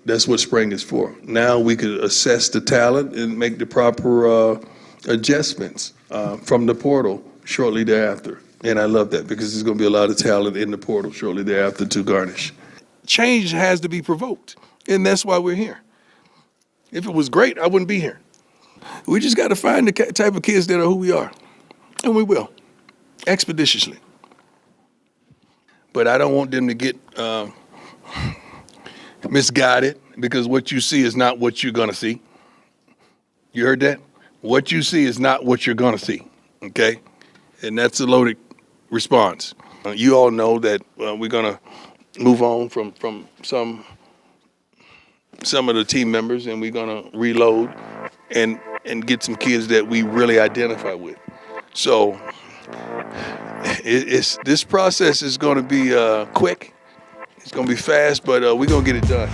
That's what spring is for. Now we could assess the talent and make the proper adjustments from the portal shortly thereafter. And I love that because there's going to be a lot of talent in the portal shortly thereafter to garnish. Change has to be provoked, and that's why we're here. If it was great, I wouldn't be here. We just got to find the type of kids that are who we are, and we will, expeditiously. But I don't want them to get misguided because what you see is not what you're going to see. You heard that? What you see is not what you're going to see, okay? And that's a loaded response. You all know that we're going to move on from some of the team members, and we're going to reload and get some kids that we really identify with. So this process is going to be quick. It's going to be fast, but we're going to get it done.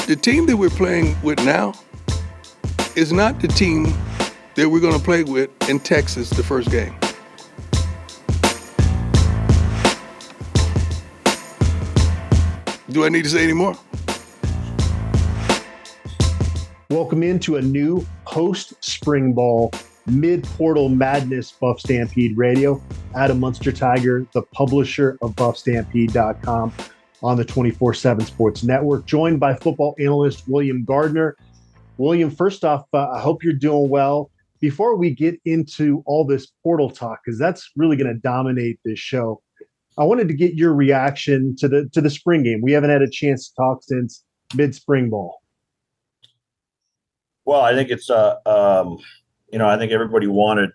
The team that we're playing with now is not the team that we're going to play with in Texas the first game. Do I need to say any more? Welcome into a new post-spring ball mid-portal madness BuffStampede Radio. Adam Munsterteiger, the publisher of BuffStampede.com on the 24/7 Sports Network, joined by football analyst William Gardner. William, first off, I hope you're doing well. Before we get into all this portal talk, because that's really going to dominate this show, I wanted to get your reaction to the spring game. We haven't had a chance to talk since mid-spring ball. Well, I think it's I think everybody wanted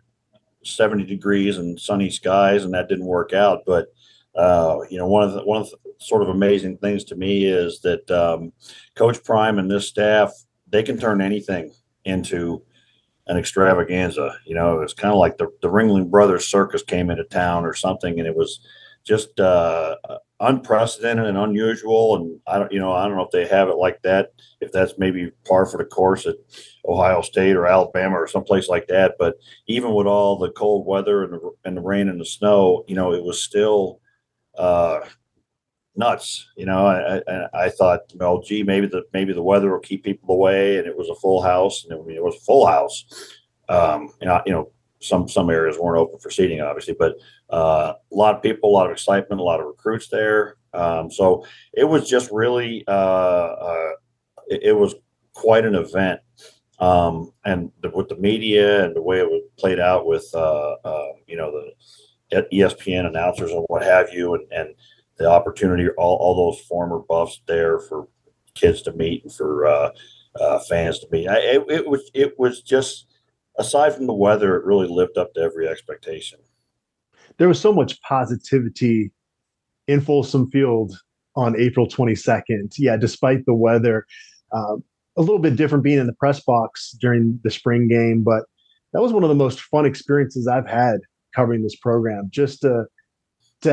70 degrees and sunny skies, and that didn't work out. But one of the sort of amazing things to me is that Coach Prime and this staff, they can turn anything into an extravaganza. It's kind of like the Ringling Brothers Circus came into town or something, and it was just unprecedented and unusual. And I don't know if they have it like that, if that's maybe par for the course at Ohio State or Alabama or someplace like that. But even with all the cold weather and the rain and the snow, it was still nuts. I thought, gee, maybe the weather will keep people away, and it was a full house, and it was a full house. Some areas weren't open for seating, obviously, but a lot of people, a lot of excitement, a lot of recruits there. So it was just really, it was quite an event. And with the media and the way it was played out with, the ESPN announcers and what have you, and the opportunity, all those former Buffs there for kids to meet and for fans to meet. It was just, aside from the weather, it really lived up to every expectation. There was so much positivity in Folsom Field on April 22nd. Yeah, despite the weather, a little bit different being in the press box during the spring game, but that was one of the most fun experiences I've had covering this program. Just to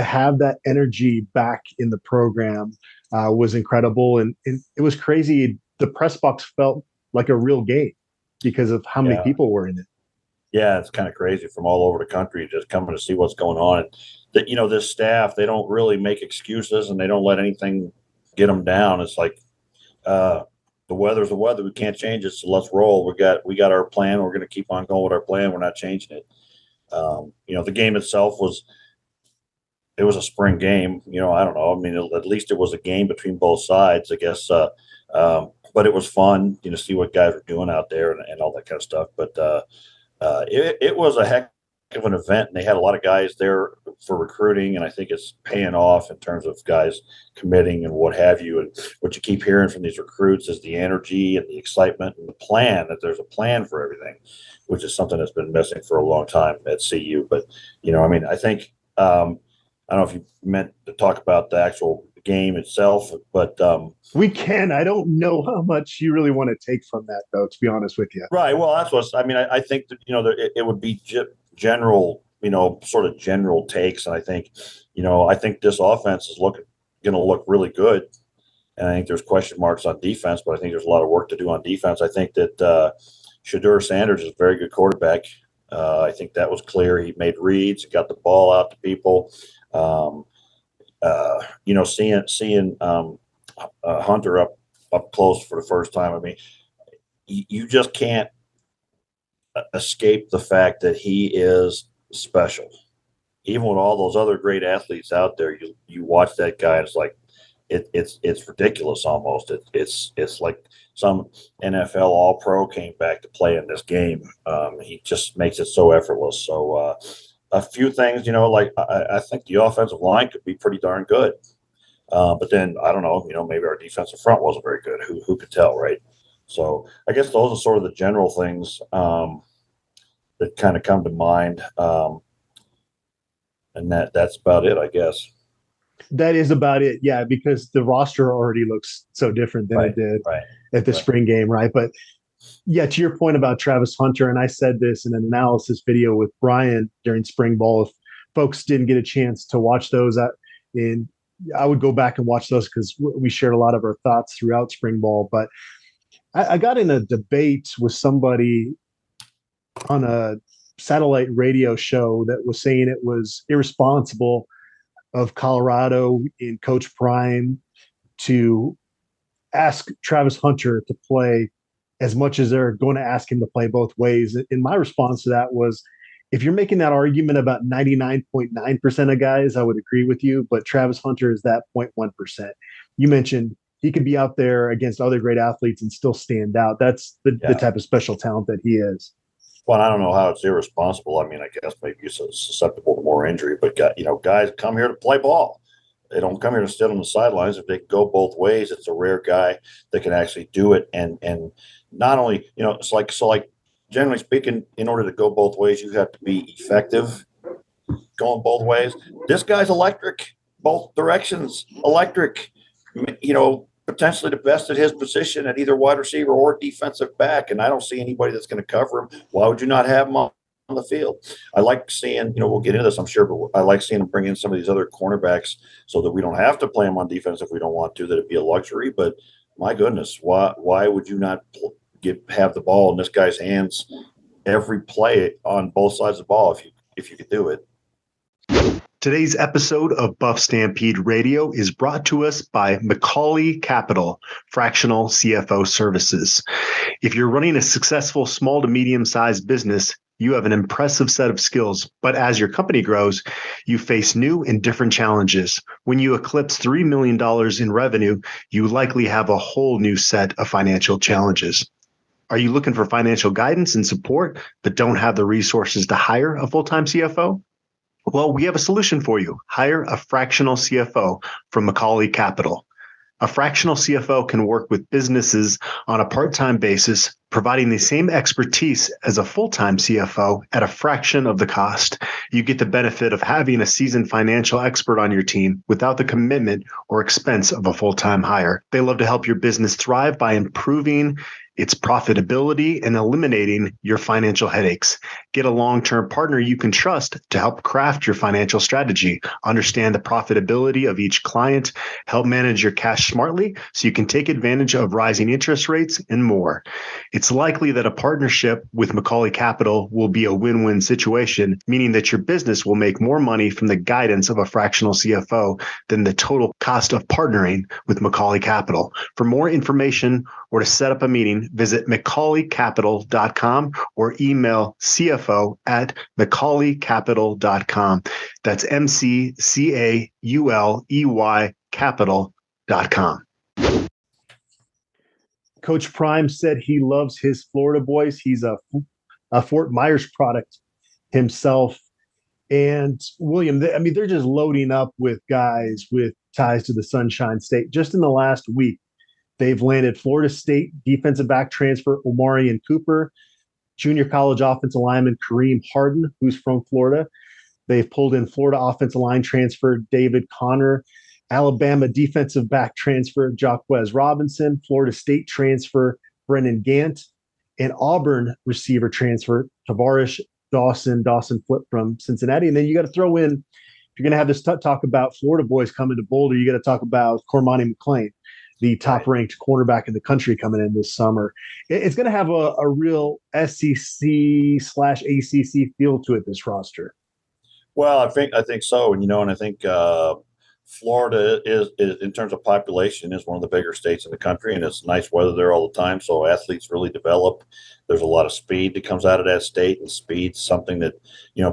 have that energy back in the program was incredible, and it was crazy. The press box felt like a real game because of how many people were in it. Yeah, it's kind of crazy from all over the country just coming to see what's going on. And this staff, they don't really make excuses, and they don't let anything get them down. It's like the weather's the weather. We can't change it, so let's roll. We got our plan. We're going to keep on going with our plan. We're not changing it. The game itself was a spring game. I don't know. I mean, at least it was a game between both sides, I guess. But it was fun, see what guys were doing out there and all that kind of stuff. But it was a heck of an event, and they had a lot of guys there for recruiting, and I think it's paying off in terms of guys committing and what have you. And what you keep hearing from these recruits is the energy and the excitement and the plan, that there's a plan for everything, which is something that's been missing for a long time at CU. But, I think I don't know if you meant to talk about the actual game itself, but we can. I don't know how much you really want to take from that, though, to be honest with you. Right. Well, that's what I think that it would be general, sort of general takes, and I think this offense is going to look really good, and I think there's question marks on defense, but I think there's a lot of work to do on defense. I think that Shedeur Sanders is a very good quarterback. I think that was clear. He made reads, he got the ball out to people. Seeing Hunter up up close for the first time. I mean, you just can't escape the fact that he is special. Even with all those other great athletes out there, you watch that guy, and it's like it's ridiculous almost. It's like some NFL All-Pro came back to play in this game. He just makes it so effortless. So a few things, like I think the offensive line could be pretty darn good. But then I don't know, maybe our defensive front wasn't very good. Who could tell, right? So I guess those are sort of the general things that kind of come to mind. And that's about it, I guess. That is about it. Yeah, because the roster already looks so different than it did at the spring game, right? But yeah, to your point about Travis Hunter, and I said this in an analysis video with Brian during spring ball. If folks didn't get a chance to watch those, I would go back and watch those because we shared a lot of our thoughts throughout spring ball. But I got in a debate with somebody on a satellite radio show that was saying it was irresponsible of Colorado in Coach Prime to ask Travis Hunter to play as much as they're going to ask him to play both ways. And my response to that was, if you're making that argument about 99.9% of guys, I would agree with you, but Travis Hunter is that 0.1%. You mentioned he could be out there against other great athletes and still stand out. That's the type of special talent that he is. Well, I don't know how it's irresponsible. I mean, I guess maybe you're susceptible to more injury, but guys come here to play ball. They don't come here to sit on the sidelines. If they can go both ways, it's a rare guy that can actually do it. And not only, it's like generally speaking, in order to go both ways, you have to be effective going both ways. This guy's electric, both directions, electric. Potentially the best at his position at either wide receiver or defensive back. And I don't see anybody that's going to cover him. Why would you not have him on the field? I like seeing, we'll get into this, I'm sure, but I like seeing him bring in some of these other cornerbacks so that we don't have to play him on defense if we don't want to, that it'd be a luxury. But my goodness, why would you not have the ball in this guy's hands every play on both sides of the ball if you could do it? Today's episode of Buff Stampede Radio is brought to us by Macaulay Capital, Fractional CFO Services. If you're running a successful small to medium-sized business, you have an impressive set of skills, but as your company grows, you face new and different challenges. When you eclipse $3 million in revenue, you likely have a whole new set of financial challenges. Are you looking for financial guidance and support, but don't have the resources to hire a full-time CFO? Well, we have a solution for you. Hire a fractional CFO from Macaulay Capital. A fractional CFO can work with businesses on a part-time basis, providing the same expertise as a full-time CFO at a fraction of the cost. You get the benefit of having a seasoned financial expert on your team without the commitment or expense of a full-time hire. They love to help your business thrive by improving its profitability and eliminating your financial headaches. Get a long-term partner you can trust to help craft your financial strategy, understand the profitability of each client, help manage your cash smartly so you can take advantage of rising interest rates, and more. It's likely that a partnership with Macaulay Capital will be a win-win situation, meaning that your business will make more money from the guidance of a fractional CFO than the total cost of partnering with Macaulay Capital. For more information or to set up a meeting, visit macaulaycapital.com or email cfo@macaulaycapital.com. That's MCCAULEY capital.com. Coach Prime said he loves his Florida boys. He's a Fort Myers product himself. And William, they're just loading up with guys with ties to the Sunshine State. Just in the last week, they've landed Florida State defensive back transfer Omarion Cooper, junior college offensive lineman Kareem Harden, who's from Florida. They've pulled in Florida offensive line transfer David Connor, Alabama defensive back transfer Jaquez Robinson, Florida State transfer Brennan Gant, and Auburn receiver transfer Tavarish Dawson Flip from Cincinnati. And then you got to throw in, if you're going to have this talk about Florida boys coming to Boulder, you got to talk about Cormani McClain, the top-ranked cornerback in the country coming in this summer. It's going to have a real SEC/ACC feel to it, this roster. Well, I think so. And I think Florida is in terms of population is one of the bigger states in the country, and it's nice weather there all the time. So athletes really develop. There's a lot of speed that comes out of that state, and speed's something that,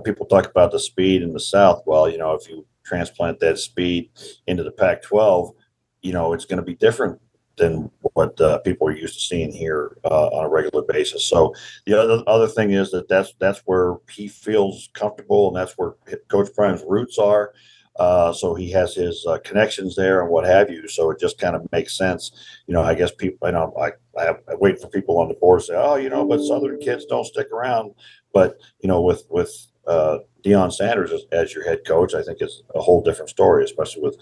people talk about the speed in the South. Well, if you transplant that speed into the Pac-12, it's going to be different than what people are used to seeing here on a regular basis. So the other thing is that's where he feels comfortable, and that's where Coach Prime's roots are. So he has his connections there and what have you. So it just kind of makes sense. I guess people, I wait for people on the board to say, oh, but Southern kids don't stick around. But, with Deion Sanders as your head coach, I think it's a whole different story, especially with,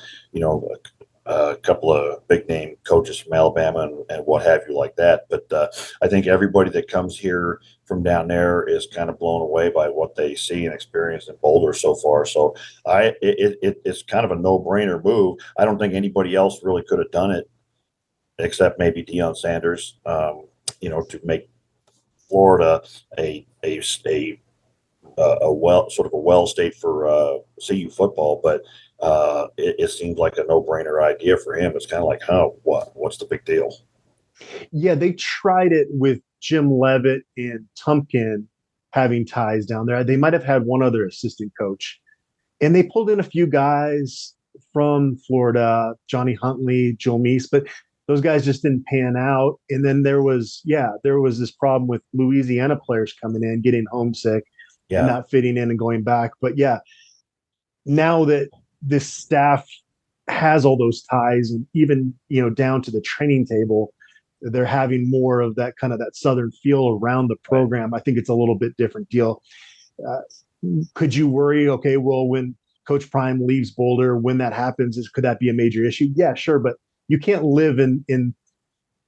a couple of big name coaches from Alabama and what have you like that. But I think everybody that comes here from down there is kind of blown away by what they see and experience in Boulder so far. So it's kind of a no-brainer move. I don't think anybody else really could have done it except maybe Deion Sanders, to make Florida a well state for CU football. But it seems like a no-brainer idea for him. It's kind of like, what's the big deal? Yeah, they tried it with Jim Leavitt and Tumpkin having ties down there. They might have had one other assistant coach, and they pulled in a few guys from Florida, Johnny Huntley, Joe Meese, but those guys just didn't pan out. And then there was this problem with Louisiana players coming in, getting homesick, and not fitting in and going back. But yeah, now that this staff has all those ties, and even down to the training table, they're having more of that kind of that Southern feel around the program. I think it's a little bit different deal. Could you worry? Okay, well, when Coach Prime leaves Boulder, when that happens, could that be a major issue? Yeah, sure, but you can't live in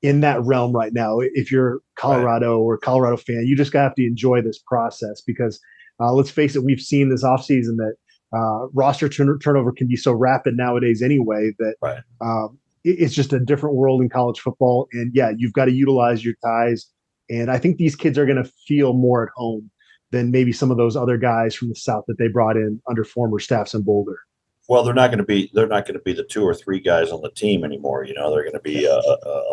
that realm right now. If you're Colorado or Colorado fan, you just have to enjoy this process because let's face it, we've seen this offseason that roster turnover can be so rapid nowadays anyway that it's just a different world in college football. And yeah, you've got to utilize your ties. And I think these kids are going to feel more at home than maybe some of those other guys from the South that they brought in under former staffs in Boulder. Well, they're not going to be the 2 or 3 guys on the team anymore. They're going to be a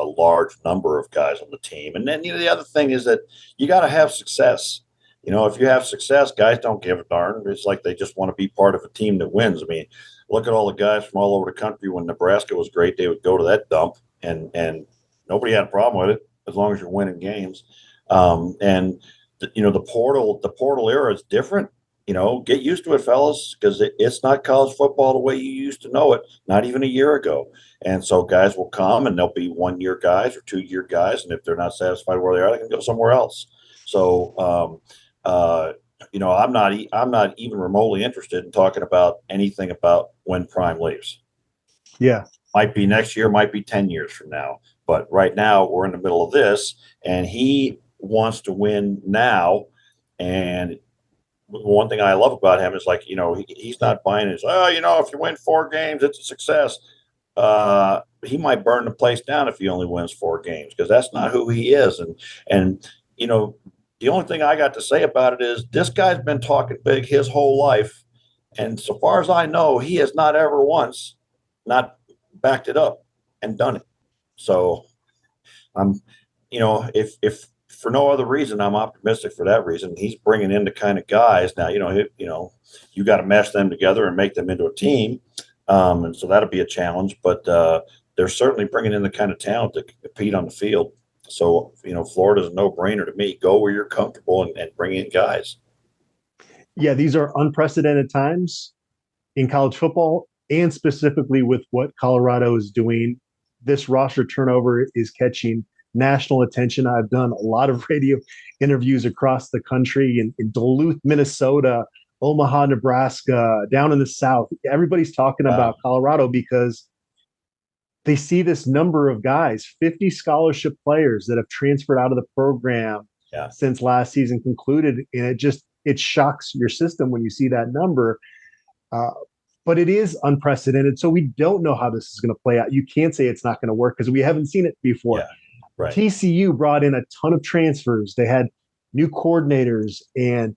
large number of guys on the team. And then, the other thing is that you got to have success. If you have success, guys don't give a darn. It's like they just want to be part of a team that wins. I mean, look at all the guys from all over the country. When Nebraska was great, they would go to that dump, and nobody had a problem with it as long as you're winning games. The portal era is different. Get used to it, fellas, because it's not college football the way you used to know it, not even a year ago. And so guys will come, and they'll be 1-year guys or 2-year guys, and if they're not satisfied where they are, they can go somewhere else. So, I'm not even remotely interested in talking about anything about when Prime leaves. Yeah. Might be next year, might be 10 years from now. But right now we're in the middle of this, and he wants to win now. And one thing I love about him is he's not buying it. If you win 4 games, it's a success. He might burn the place down if he only wins 4 games, because that's not who he is. And the only thing I got to say about it is this guy's been talking big his whole life. And so far as I know, he has not ever once not backed it up and done it. So if for no other reason, I'm optimistic for that reason. He's bringing in the kind of guys now, you got to mesh them together and make them into a team. And so that'll be a challenge, but they're certainly bringing in the kind of talent to compete on the field. So, Florida's a no-brainer to me. Go where you're comfortable and bring in guys. Yeah, these are unprecedented times in college football, and specifically with what Colorado is doing. This roster turnover is catching national attention. I've done a lot of radio interviews across the country in Duluth, Minnesota, Omaha, Nebraska, down in the South. Everybody's talking about Colorado because they see this number of guys, 50 scholarship players that have transferred out of the program since last season concluded. And it shocks your system when you see that number. But it is unprecedented. So we don't know how this is going to play out. You can't say it's not going to work because we haven't seen it before. Yeah, right. TCU brought in a ton of transfers. They had new coordinators, and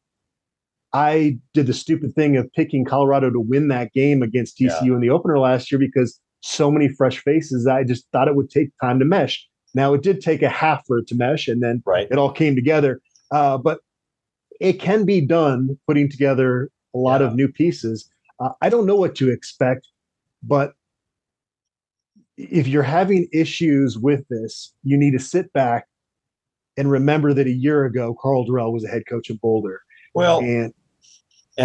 I did the stupid thing of picking Colorado to win that game against TCU in the opener last year because so many fresh faces. I just thought it would take time to mesh. Now, it did take a half for it to mesh, and then it all came together. But it can be done, putting together a lot of new pieces. I don't know what to expect, but if you're having issues with this, you need to sit back and remember that a year ago, Carl Durrell was a head coach at Boulder. Well, and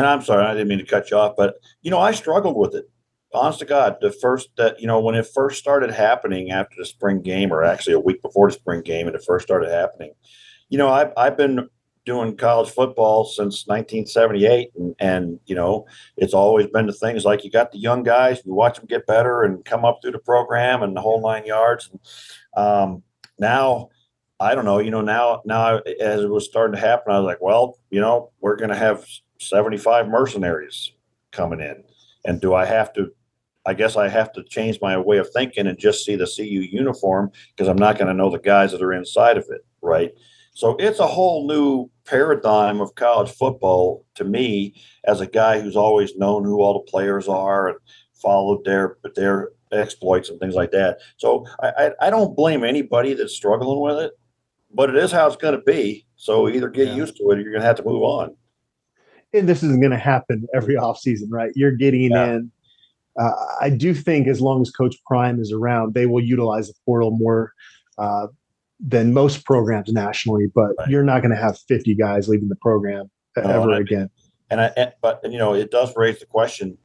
I'm sorry, I didn't mean to cut you off, but, I struggled with it. Honest to God, when it first started happening after the spring game, or actually a week before the spring game, and it first started happening, I've been doing college football since 1978. And it's always been the things like you got the young guys, you watch them get better and come up through the program and the whole 9 yards. And now, I don't know, now as it was starting to happen, I was like, well, we're going to have 75 mercenaries coming in. And I guess I have to change my way of thinking and just see the CU uniform, because I'm not going to know the guys that are inside of it. Right. So it's a whole new paradigm of college football to me, as a guy who's always known who all the players are and followed their exploits and things like that. So I don't blame anybody that's struggling with it, but it is how it's going to be. So either get used to it or you're going to have to move on. And this isn't going to happen every offseason, right? You're getting in. I do think as long as Coach Prime is around, they will utilize the portal more than most programs nationally, but you're not going to have 50 guys leaving the program again. But it does raise the question,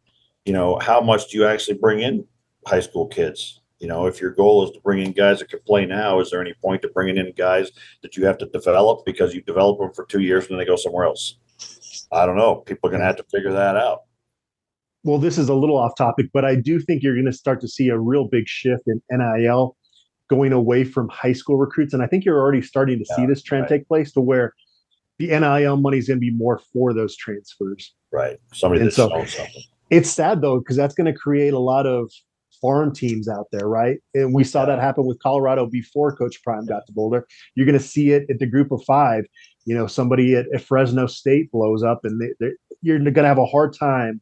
how much do you actually bring in high school kids? If your goal is to bring in guys that can play now, is there any point to bringing in guys that you have to develop because you develop them for 2 years and then they go somewhere else? I don't know. People are going to have to figure that out. Well, this is a little off topic, but I do think you're going to start to see a real big shift in NIL going away from high school recruits. And I think you're already starting to see this trend take place, to where the NIL money is going to be more for those transfers. Right. Somebody that's shown something. It's sad, though, because that's going to create a lot of farm teams out there, right? And we saw that happen with Colorado before Coach Prime got to Boulder. You're going to see it at the group of five. Somebody at Fresno State blows up, and you're going to have a hard time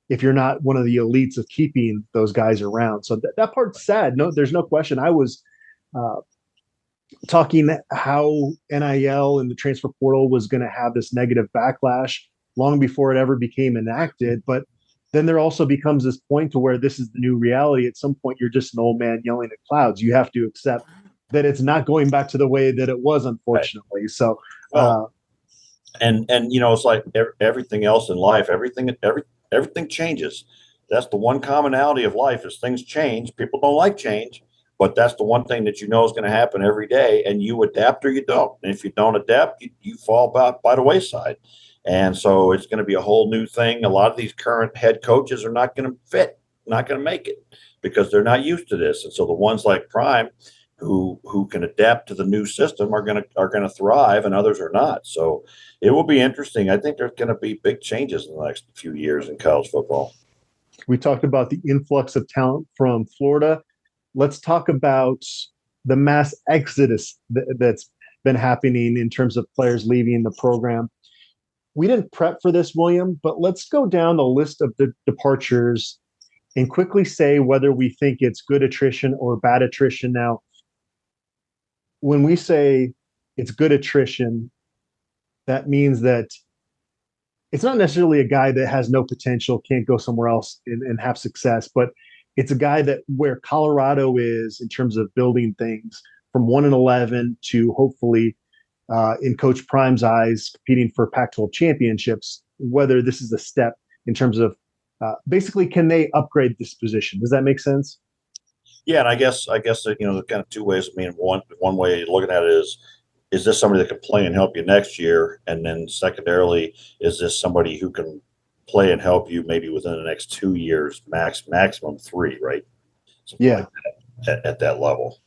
if you're not one of the elites of keeping those guys around. So that part's sad. No, there's no question. I was talking how NIL and the transfer portal was going to have this negative backlash long before it ever became enacted. But then there also becomes this point to where this is the new reality. At some point, you're just an old man yelling at clouds. You have to accept that it's not going back to the way that it was, unfortunately. Right. So, and it's like everything else in life, everything changes. That's the one commonality of life, is things change. People don't like change, but that's the one thing that is going to happen every day, and you adapt or you don't. And if you don't adapt, you fall by the wayside. And so it's going to be a whole new thing. A lot of these current head coaches are not going to fit, not going to make it, because they're not used to this. And so the ones like Prime, who can adapt to the new system, are going to thrive, and others are not. So it will be interesting. I think there's going to be big changes in the next few years in college football. We talked about the influx of talent from Florida. Let's talk about the mass exodus that's been happening in terms of players leaving the program. We didn't prep for this, William, but let's go down the list of the departures and quickly say whether we think it's good attrition or bad attrition. Now, when we say it's good attrition, that means that it's not necessarily a guy that has no potential, can't go somewhere else and have success, but it's a guy that where Colorado is in terms of building things from 1-11 to hopefully in Coach Prime's eyes, competing for Pac-12 championships, whether this is a step in terms of basically, can they upgrade this position? Does that make sense? Yeah, and I guess there's kind of two ways. I mean, one way looking at it is this somebody that can play and help you next year? And then secondarily, is this somebody who can play and help you maybe within the next 2 years, maximum 3, right? Something like that, at that level.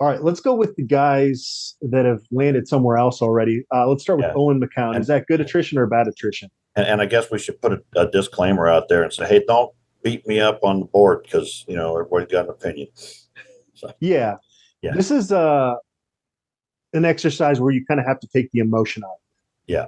All right, let's go with the guys that have landed somewhere else already. Let's start with Owen McCown. Is that good attrition or bad attrition? And I guess we should put a disclaimer out there and say, hey, don't beat me up on the board, because everybody's got an opinion. So, yeah. This is an exercise where you kind of have to take the emotion out. Yeah.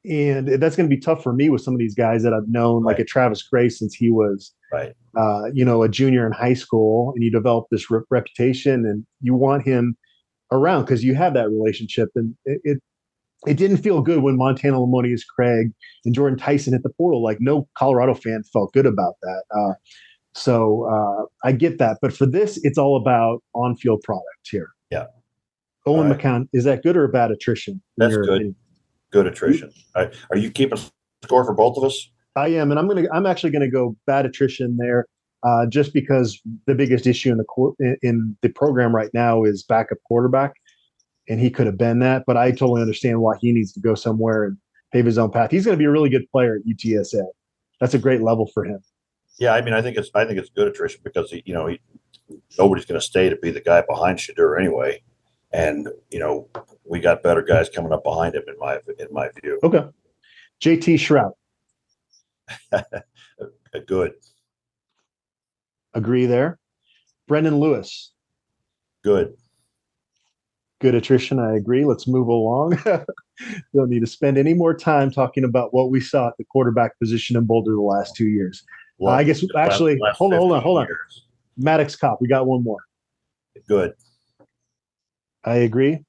And that's going to be tough for me with some of these guys that I've known, like Right. a Travis Gray, since he was, Right. a junior in high school, and you develop this reputation, and you want him around because you have that relationship. And it didn't feel good when Montana Lamonius Craig and Jordan Tyson hit the portal. Like, no Colorado fan felt good about that. So I get that. But for this, it's all about on-field product here. Yeah. Owen Right. McCown, is that good or bad attrition? in That's your good. opinion? Good attrition. Are you keeping score for both of us? I am, and I'm actually gonna go bad attrition there, just because the biggest issue in the program right now is backup quarterback, and he could have been that. But I totally understand why he needs to go somewhere and pave his own path. He's going to be a really good player at UTSA. That's a great level for him. Yeah, I mean, I think it's good attrition because nobody's going to stay to be the guy behind Shadur anyway, and we got better guys coming up behind him in my view. Okay, JT Shrout. Good. Agree there. Brendan Lewis. Good. Good attrition. I agree. Let's move along. Don't need to spend any more time talking about what we saw at the quarterback position in Boulder the last 2 years. I guess actually, hold on. Years. Maddox Kopp. We got one more. Good. I agree.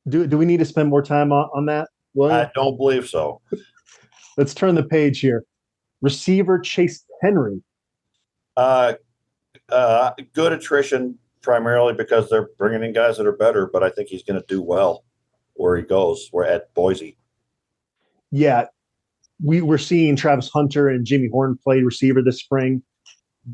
Do we need to spend more time on that? I don't believe so. Let's turn the page here. Receiver Chase Henry. Good attrition primarily because they're bringing in guys that are better, but I think he's going to do well where he goes. We're at Boise. Yeah, we're seeing Travis Hunter and Jimmy Horn play receiver this spring.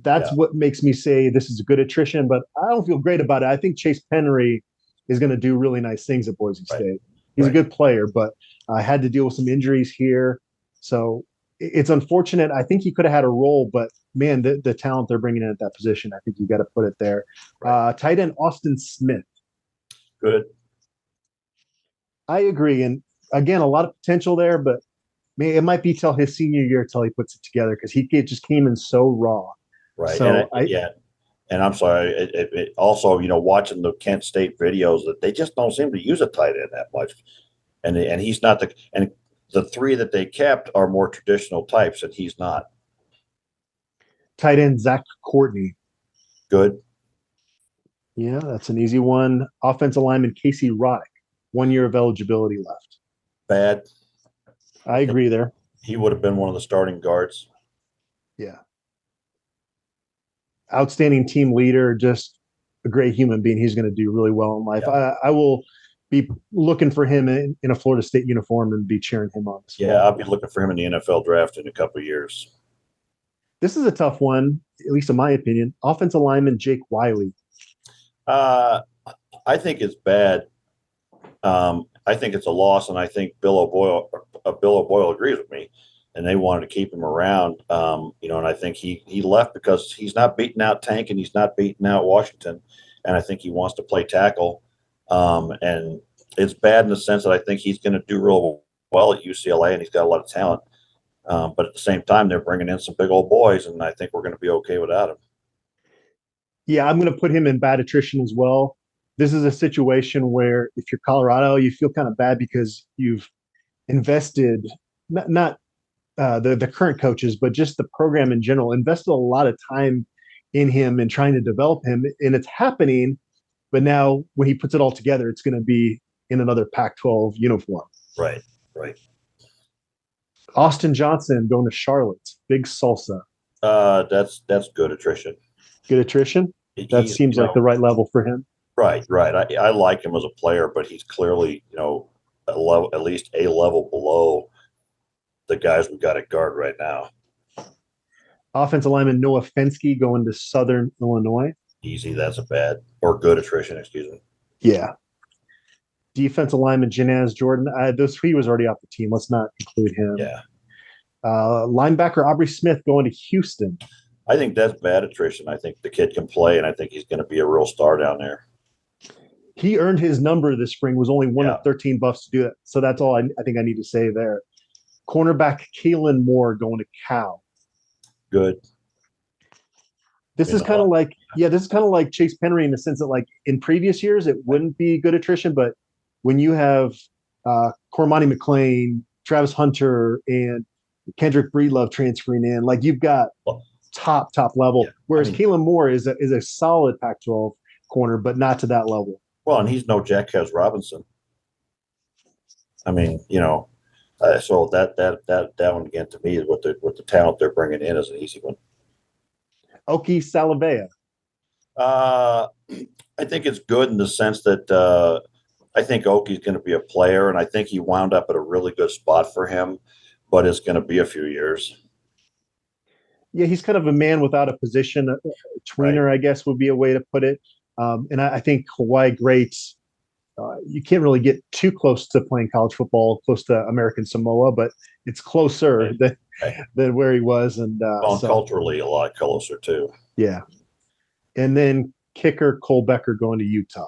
That's what makes me say this is a good attrition, but I don't feel great about it. I think Chase Henry is going to do really nice things at Boise State. He's a good player, but I had to deal with some injuries here. So it's unfortunate. I think he could have had a role, but man, the talent they're bringing in at that position, I think you got to put it there. Right. Tight end Austin Smith. Good. I agree. And again, a lot of potential there, but man, it might be till his senior year till he puts it together because he just came in so raw. Right. So and I'm sorry. It also, watching the Kent State videos, that they just don't seem to use a tight end that much, and he's not the three that they kept are more traditional types, and he's not. Tight end Zach Courtney. Good. Yeah, that's an easy one. Offensive lineman Casey Roddick. 1 year of eligibility left. Bad. I agree there. He would have been one of the starting guards. Yeah. Outstanding team leader, just a great human being. He's going to do really well in life. Yeah. I will be looking for him in a Florida State uniform and be cheering him on. Yeah, I'll be looking for him in the NFL draft in a couple of years. This is a tough one, at least in my opinion. Offensive lineman Jake Wiley. I think it's bad. I think it's a loss, and I think Bill O'Boyle agrees with me, and they wanted to keep him around. And I think he left because he's not beating out Tank and he's not beating out Washington, and I think he wants to play tackle. And it's bad in the sense that I think he's going to do real well at UCLA, and he's got a lot of talent. But at the same time, they're bringing in some big old boys, and I think we're going to be okay without him. Yeah, I'm going to put him in bad attrition as well. This is a situation where if you're Colorado, you feel kind of bad because you've invested, not the current coaches, but just the program in general, invested a lot of time in him and trying to develop him. And it's happening. But now when he puts it all together, it's going to be in another Pac-12 uniform. Right. Austin Johnson going to Charlotte. Big salsa. That's good attrition. Good attrition? That seems like the right level for him. Right. I like him as a player, but he's clearly, at least a level below the guys we got at guard right now. Offensive lineman Noah Fensky going to Southern Illinois. Easy. That's a bad or good attrition, excuse me. Yeah. Defensive lineman Janaz Jordan. He was already off the team. Let's not include him. Yeah. Linebacker Aubrey Smith going to Houston. I think that's bad attrition. I think the kid can play, and I think he's going to be a real star down there. He earned his number this spring, was only one of 13 Buffs to do it. So that's all I think I need to say there. Cornerback Kalen Moore going to Cal. Good. This is kind of like Chase Henry in the sense that, like, in previous years, it wouldn't be good attrition, but when you have Cormani McLean, Travis Hunter, and Kendrick Breedlove transferring in. Like you've got top level. Yeah. Whereas Kalen Moore is a solid Pac-12 corner, but not to that level. Well, and he's no Jacquez Robinson. I mean, so that one again to me is what the talent they're bringing in is an easy one. Oki Salavea. I think it's good in the sense that I think Oki's going to be a player, and I think he wound up at a really good spot for him, but it's going to be a few years. Yeah, he's kind of a man without a position. A tweener, right. I guess, would be a way to put it. And I think Hawaii greats, you can't really get too close to playing college football, close to American Samoa, but it's closer than where he was. And culturally, a lot closer, too. Yeah. And then kicker Cole Becker going to Utah.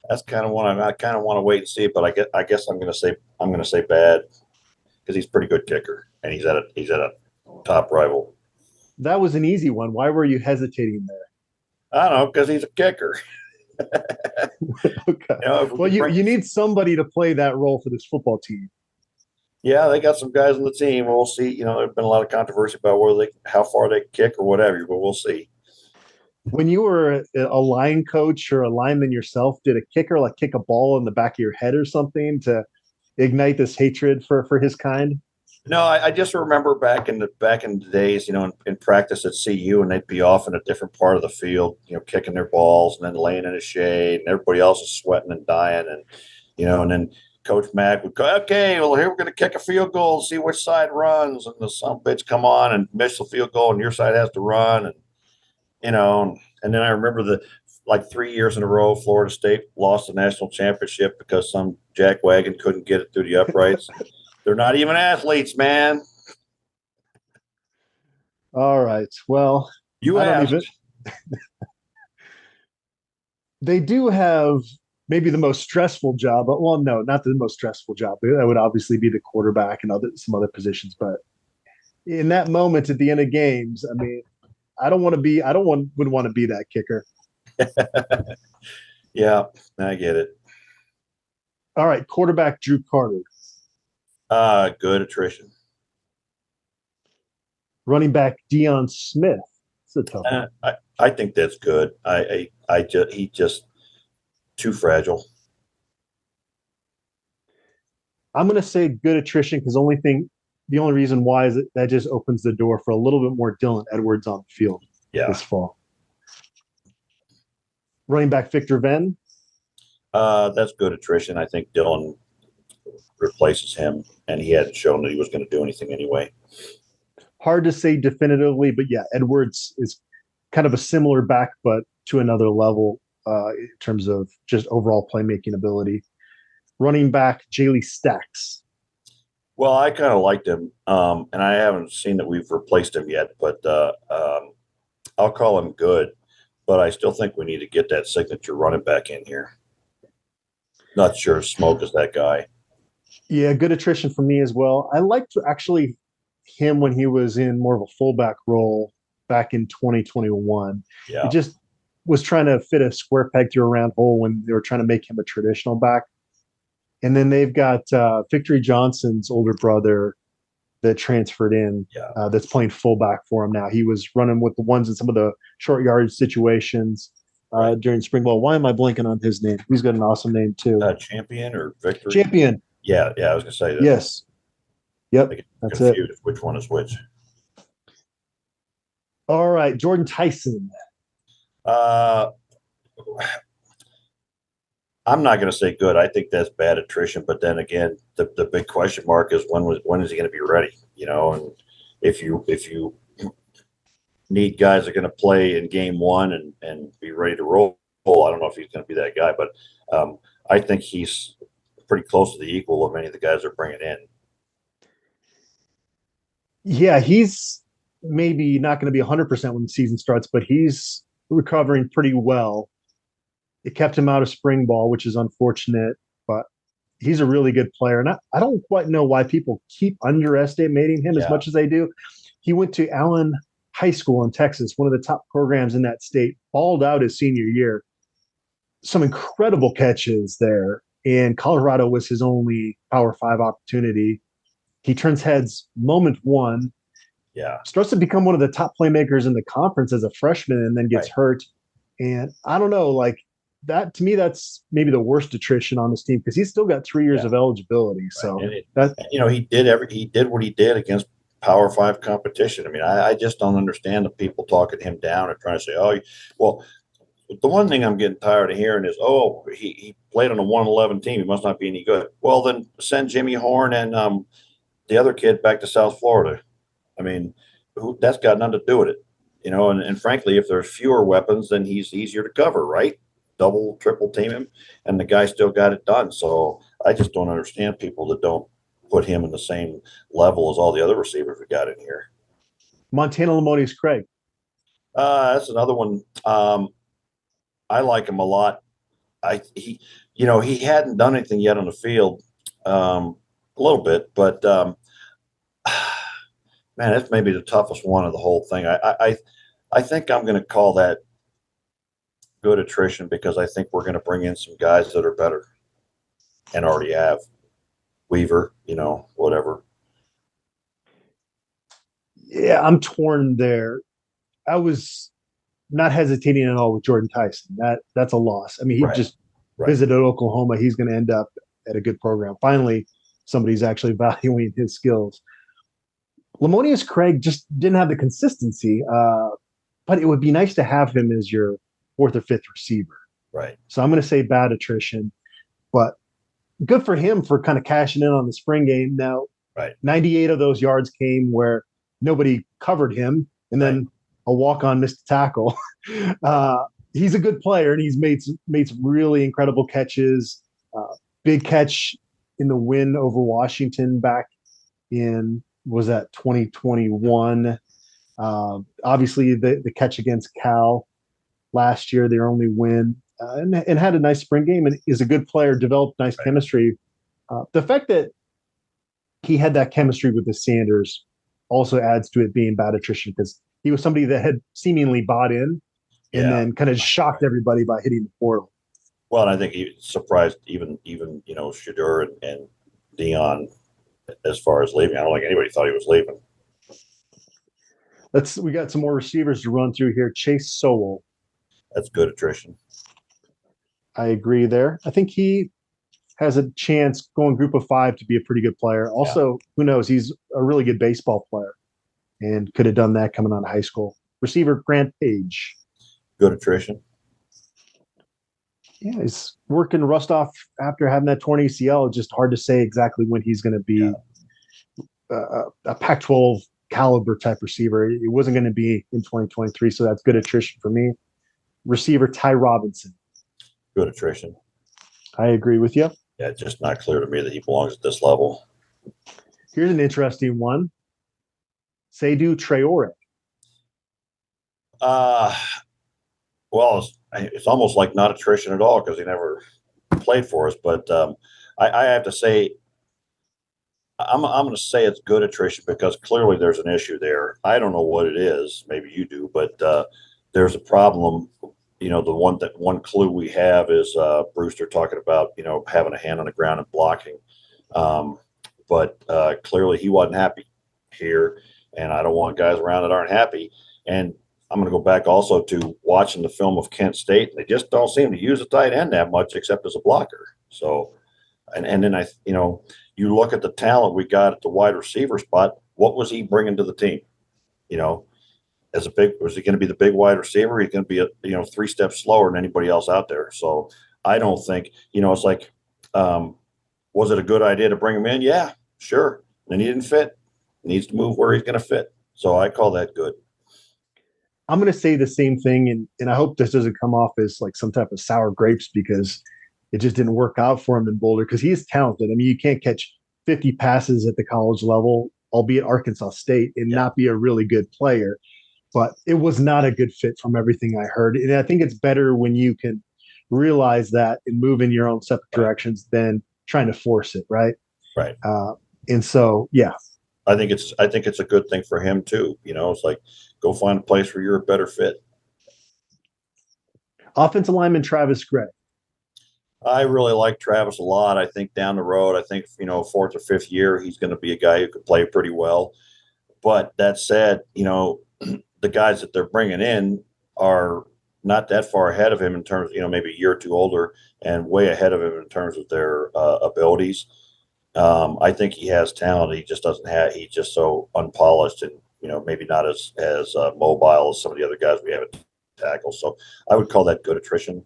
That's kind of one I kind of want to wait and see, but I guess I'm going to say bad because he's a pretty good kicker and he's at a top rival. That was an easy one. Why were you hesitating there? I don't know, because he's a kicker. Okay. You need somebody to play that role for this football team. Yeah, they got some guys on the team. We'll see. There's been a lot of controversy about how far they kick or whatever, but we'll see. When you were a line coach or a lineman yourself, did a kicker kick a ball in the back of your head or something to ignite this hatred for his kind? No, I just remember back in the days, in practice at CU, and they'd be off in a different part of the field, kicking their balls and then laying in the shade, and everybody else is sweating and dying, and then Coach Mack would go, okay, well, here we're going to kick a field goal, see which side runs, and the some bitch come on and miss the field goal, and your side has to run, and then I remember 3 years in a row, Florida State lost the national championship because some jackwagon couldn't get it through the uprights. They're not even athletes, man. All right. Well, you asked. They do have maybe the most stressful job. Well, no, not the most stressful job. That would obviously be the quarterback and some other positions. But in that moment at the end of games, I mean, wouldn't want to be that kicker. Yeah, I get it. All right, quarterback Drew Carter. Good attrition. Running back Deion Smith. It's a tough one. I think that's good. He just too fragile. I'm going to say good attrition because the only reason why is that just opens the door for a little bit more Dylan Edwards on the field this fall. Running back Victor Venn. That's good attrition. I think Dylan replaces him, and he hadn't shown that he was going to do anything anyway. Hard to say definitively, but yeah, Edwards is kind of a similar back, but to another level in terms of just overall playmaking ability. Running back Jaley Stacks. Well, I kind of liked him, and I haven't seen that we've replaced him yet, but I'll call him good, but I still think we need to get that signature running back in here. Not sure Smoke is that guy. Yeah, good attrition for me as well. I liked actually him when he was in more of a fullback role back in 2021. Yeah. It just was trying to fit a square peg through a round hole when they were trying to make him a traditional back. And then they've got Victory Johnson's older brother that transferred in that's playing fullback for him now. He was running with the ones in some of the short yardage situations during spring ball. Why am I blanking on his name? He's got an awesome name too. Champion or Victory? Champion. Yeah, I was going to say that. Yes. Yep, that's it. Which one is which? All right, Jordan Tyson. I'm not going to say good. I think that's bad attrition. But then again, the big question mark is when is he going to be ready? And if you need guys that are going to play in game one and be ready to roll, I don't know if he's going to be that guy. But I think he's pretty close to the equal of any of the guys they're bringing in. Yeah, he's maybe not going to be 100% when the season starts, but he's recovering pretty well. It kept him out of spring ball, which is unfortunate, but he's a really good player. And I don't quite know why people keep underestimating him as much as they do. He went to Allen High School in Texas, one of the top programs in that state, balled out his senior year. some incredible catches there. And Colorado was his only Power 5 opportunity. He turns heads moment one, Yeah. starts to become one of the top playmakers in the conference as a freshman, and then gets hurt. And I don't know, like that to me, that's maybe the worst attrition on this team because he's still got 3 years of eligibility. So he did what he did against Power 5 competition. I mean, I just don't understand the people talking him down and trying to say, oh, well, the one thing I'm getting tired of hearing is, oh, he played on a 111 team. He must not be any good. Well, then send Jimmy Horn and the other kid back to South Florida. I mean, that's got nothing to do with it, you know. And frankly, if there's fewer weapons, then he's easier to cover, right? Double, triple team him, and the guy still got it done. So I just don't understand people that don't put him in the same level as all the other receivers we got in here. Montana Lamonius Craig. That's another one. I like him a lot. He hadn't done anything yet on the field, a little bit, but man, that's maybe the toughest one of the whole thing. I think I'm going to call that good attrition because I think we're going to bring in some guys that are better and already have. Weaver, whatever. Yeah, I'm torn there. I was not hesitating at all with Jordan Tyson. That's a loss. I mean, he just visited Oklahoma. He's going to end up at a good program. Finally, somebody's actually valuing his skills. Lamonius Craig just didn't have the consistency, but it would be nice to have him as your fourth or fifth receiver. Right. So I'm going to say bad attrition, but good for him for kind of cashing in on the spring game. Now, 98 of those yards came where nobody covered him, and then a walk-on missed a tackle. He's a good player, and he's made some really incredible catches. Big catch in the win over Washington back in, was that 2021? Obviously, the catch against Cal last year, their only win, and had a nice spring game, and is a good player, developed nice chemistry. The fact that he had that chemistry with the Sanders also adds to it being bad attrition because he was somebody that had seemingly bought in and then kind of shocked everybody by hitting the portal. Well, and I think he surprised even Shedeur and Dion as far as leaving. I don't think anybody thought he was leaving. We got some more receivers to run through here. Chase Sowell. That's good attrition. I agree there. I think he has a chance going group of 5 to be a pretty good player. Also, who knows? He's a really good baseball player and could have done that coming out of high school. Receiver Grant Page. Good attrition. Yeah, he's working rust off after having that torn ACL. It's just hard to say exactly when he's going to be a Pac-12 caliber type receiver. It wasn't going to be in 2023, so that's good attrition for me. Receiver Ty Robinson. Good attrition. I agree with you. Yeah, it's just not clear to me that he belongs at this level. Here's an interesting one. Seydou Traore. Well, it's almost like not attrition at all because he never played for us. But I have to say, I'm going to say it's good attrition because clearly there's an issue there. I don't know what it is. Maybe you do, but there's a problem. The one clue we have is Brewster talking about, having a hand on the ground and blocking. But clearly he wasn't happy here, and I don't want guys around that aren't happy. And I'm going to go back also to watching the film of Kent State. They just don't seem to use a tight end that much except as a blocker. So, and then you look at the talent we got at the wide receiver spot. What was he bringing to the team? Was he going to be the big wide receiver? He's going to be 3 steps slower than anybody else out there. So I don't think, it's like, was it a good idea to bring him in? Yeah, sure. Then he didn't fit. He needs to move where he's going to fit. So I call that good. I'm going to say the same thing, and I hope this doesn't come off as like some type of sour grapes because it just didn't work out for him in Boulder because he is talented. I mean, you can't catch 50 passes at the college level, albeit Arkansas State, and not be a really good player. But it was not a good fit from everything I heard. And I think it's better when you can realize that and move in your own separate directions than trying to force it, right? Right. And so, yeah. I think it's a good thing for him too. It's like, go find a place where you're a better fit. Offensive lineman Travis Gray. I really like Travis a lot. I think down the road, I think, fourth or fifth year, he's going to be a guy who could play pretty well. But that said, the guys that they're bringing in are not that far ahead of him in terms, maybe a year or two older and way ahead of him in terms of their abilities. I think he has talent. He just doesn't have. He's just so unpolished and maybe not as mobile as some of the other guys we have at tackle. So I would call that good attrition,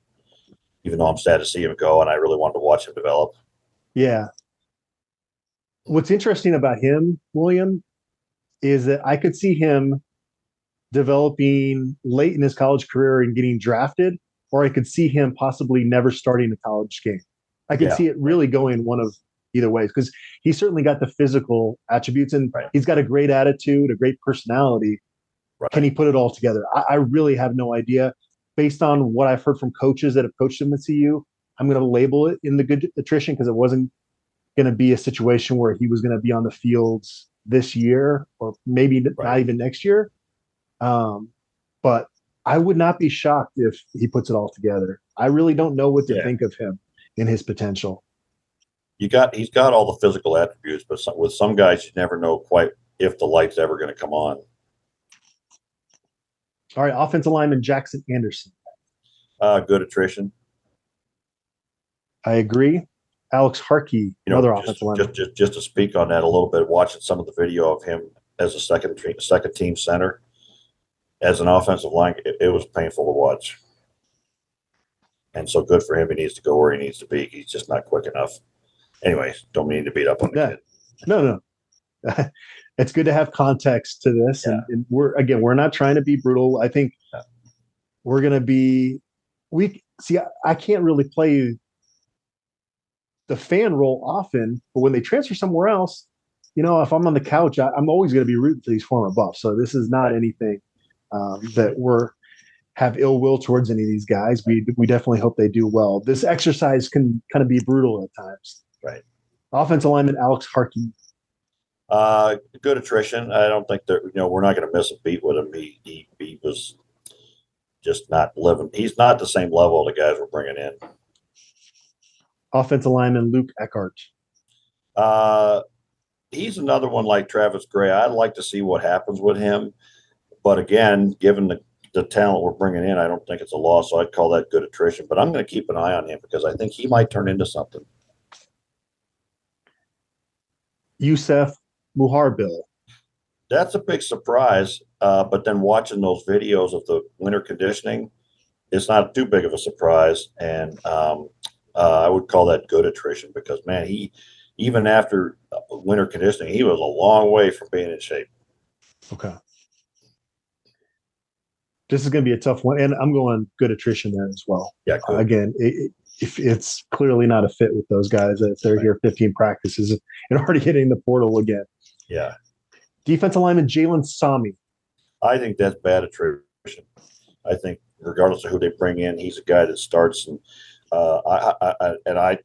even though I'm sad to see him go, and I really wanted to watch him develop. Yeah. What's interesting about him, William, is that I could see him developing late in his college career and getting drafted, or I could see him possibly never starting a college game. I could see it really going one of either ways because he's certainly got the physical attributes and he's got a great attitude, a great personality. Right. Can he put it all together? I really have no idea. Based on what I've heard from coaches that have coached him at CU, I'm going to label it in the good attrition because it wasn't going to be a situation where he was going to be on the fields this year or maybe not even next year. But I would not be shocked if he puts it all together. I really don't know what to think of him in his potential. He's got all the physical attributes, but with some guys, you never know quite if the light's ever going to come on. All right, offensive lineman Jackson Anderson. Good attrition. I agree. Alex Harkey, another offensive lineman. Just to speak on that a little bit, watching some of the video of him as a second team center, as an offensive line, it was painful to watch. And so good for him. He needs to go where he needs to be. He's just not quick enough. Anyways, don't mean to beat up on the kid. No. It's good to have context to this. Yeah. And we're not trying to be brutal. I think we're going to be I can't really play the fan role often, but when they transfer somewhere else, if I'm on the couch, I'm always going to be rooting for these former Buffs. So this is not anything that have ill will towards any of these guys. We definitely hope they do well. This exercise can kind of be brutal at times. Right. Offensive lineman Alex Harkey. Good attrition. I don't think that we're not going to miss a beat with him. He was just not living. He's not the same level of the guys we're bringing in. Offensive lineman Luke Eckhart. He's another one like Travis Gray. I'd like to see what happens with him, but again, given the talent we're bringing in, I don't think it's a loss. So I'd call that good attrition. But I'm going to keep an eye on him because I think he might turn into something. Yusef Muharbil. That's a big surprise. But then watching those videos of the winter conditioning, it's not too big of a surprise. And I would call that good attrition because, man, he even after winter conditioning, he was a long way from being in shape. Okay. This is going to be a tough one. And I'm going good attrition there as well. Yeah. Again, if it's clearly not a fit with those guys, if they're here 15 practices and already hitting the portal again. Yeah. Defensive lineman Jalen Sami. I think that's bad attrition. I think regardless of who they bring in, he's a guy that starts. And I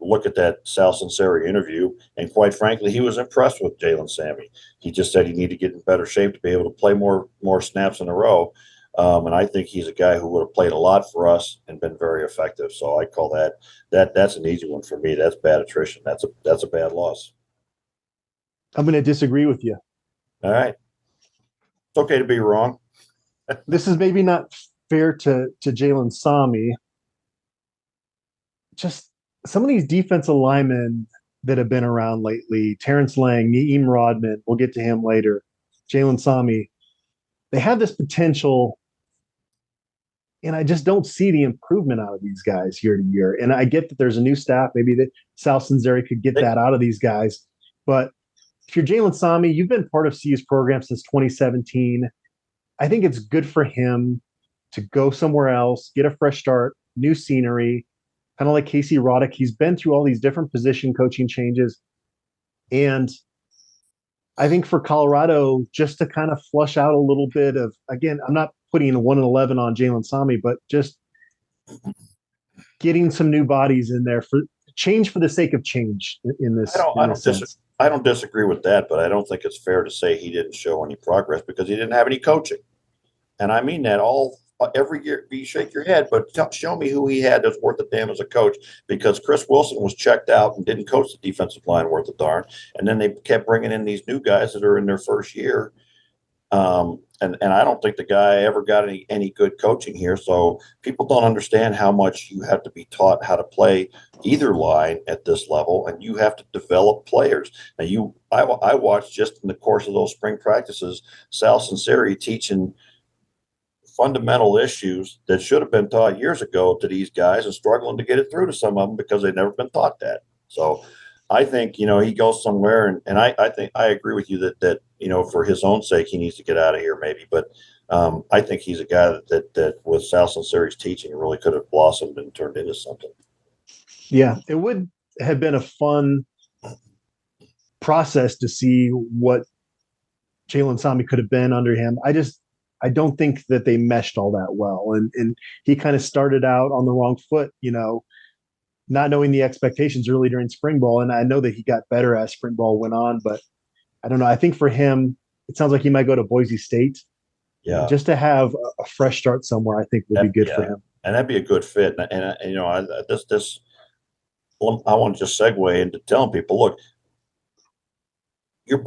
look at that Sal Sinceri interview, and quite frankly, he was impressed with Jalen Sami. He just said he needed to get in better shape to be able to play more snaps in a row. And I think he's a guy who would have played a lot for us and been very effective. So I call that's an easy one for me. That's bad attrition. That's a bad loss. I'm going to disagree with you. All right. It's okay to be wrong. This is maybe not fair to Jalen Sami. Just some of these defensive linemen that have been around lately, Terrence Lang, Naeem Rodman, we'll get to him later, Jalen Sami, they have this potential, and I just don't see the improvement out of these guys year to year. And I get that there's a new staff, maybe that Sal Sinceri could get that out of these guys. But if you're Jalen Sami, you've been part of CU's program since 2017. I think it's good for him to go somewhere else, get a fresh start, new scenery, kind of like Casey Roddick. He's been through all these different position coaching changes. And I think for Colorado, just to kind of flush out a little bit of, again, I'm not putting a 1-11 on Jalen Sami, but just getting some new bodies in there for change for the sake of change in this. I don't disagree with that, but I don't think it's fair to say he didn't show any progress because he didn't have any coaching. And I mean that all every year you shake your head, but show me who he had that's worth a damn as a coach, because Chris Wilson was checked out and didn't coach the defensive line worth a darn. And then they kept bringing in these new guys that are in their first year. And I don't think the guy ever got any good coaching here. So people don't understand how much you have to be taught how to play either line at this level, and you have to develop players. Now I watched just in the course of those spring practices, Sal Sinceri teaching fundamental issues that should have been taught years ago to these guys, and struggling to get it through to some of them because they've never been taught that. So I think, he goes somewhere, and I think I agree with you that for his own sake, he needs to get out of here maybe. But I think he's a guy that with Sal Sinceri's teaching really could have blossomed and turned into something. Yeah, it would have been a fun process to see what Jalen Sami could have been under him. I don't think that they meshed all that well. And he kind of started out on the wrong foot, not knowing the expectations early during spring ball. And I know that he got better as spring ball went on, but I don't know. I think for him, it sounds like he might go to Boise State. Yeah. Just to have a fresh start somewhere, I think would be good for him. And that'd be a good fit. And I want to just segue into telling people, look, they're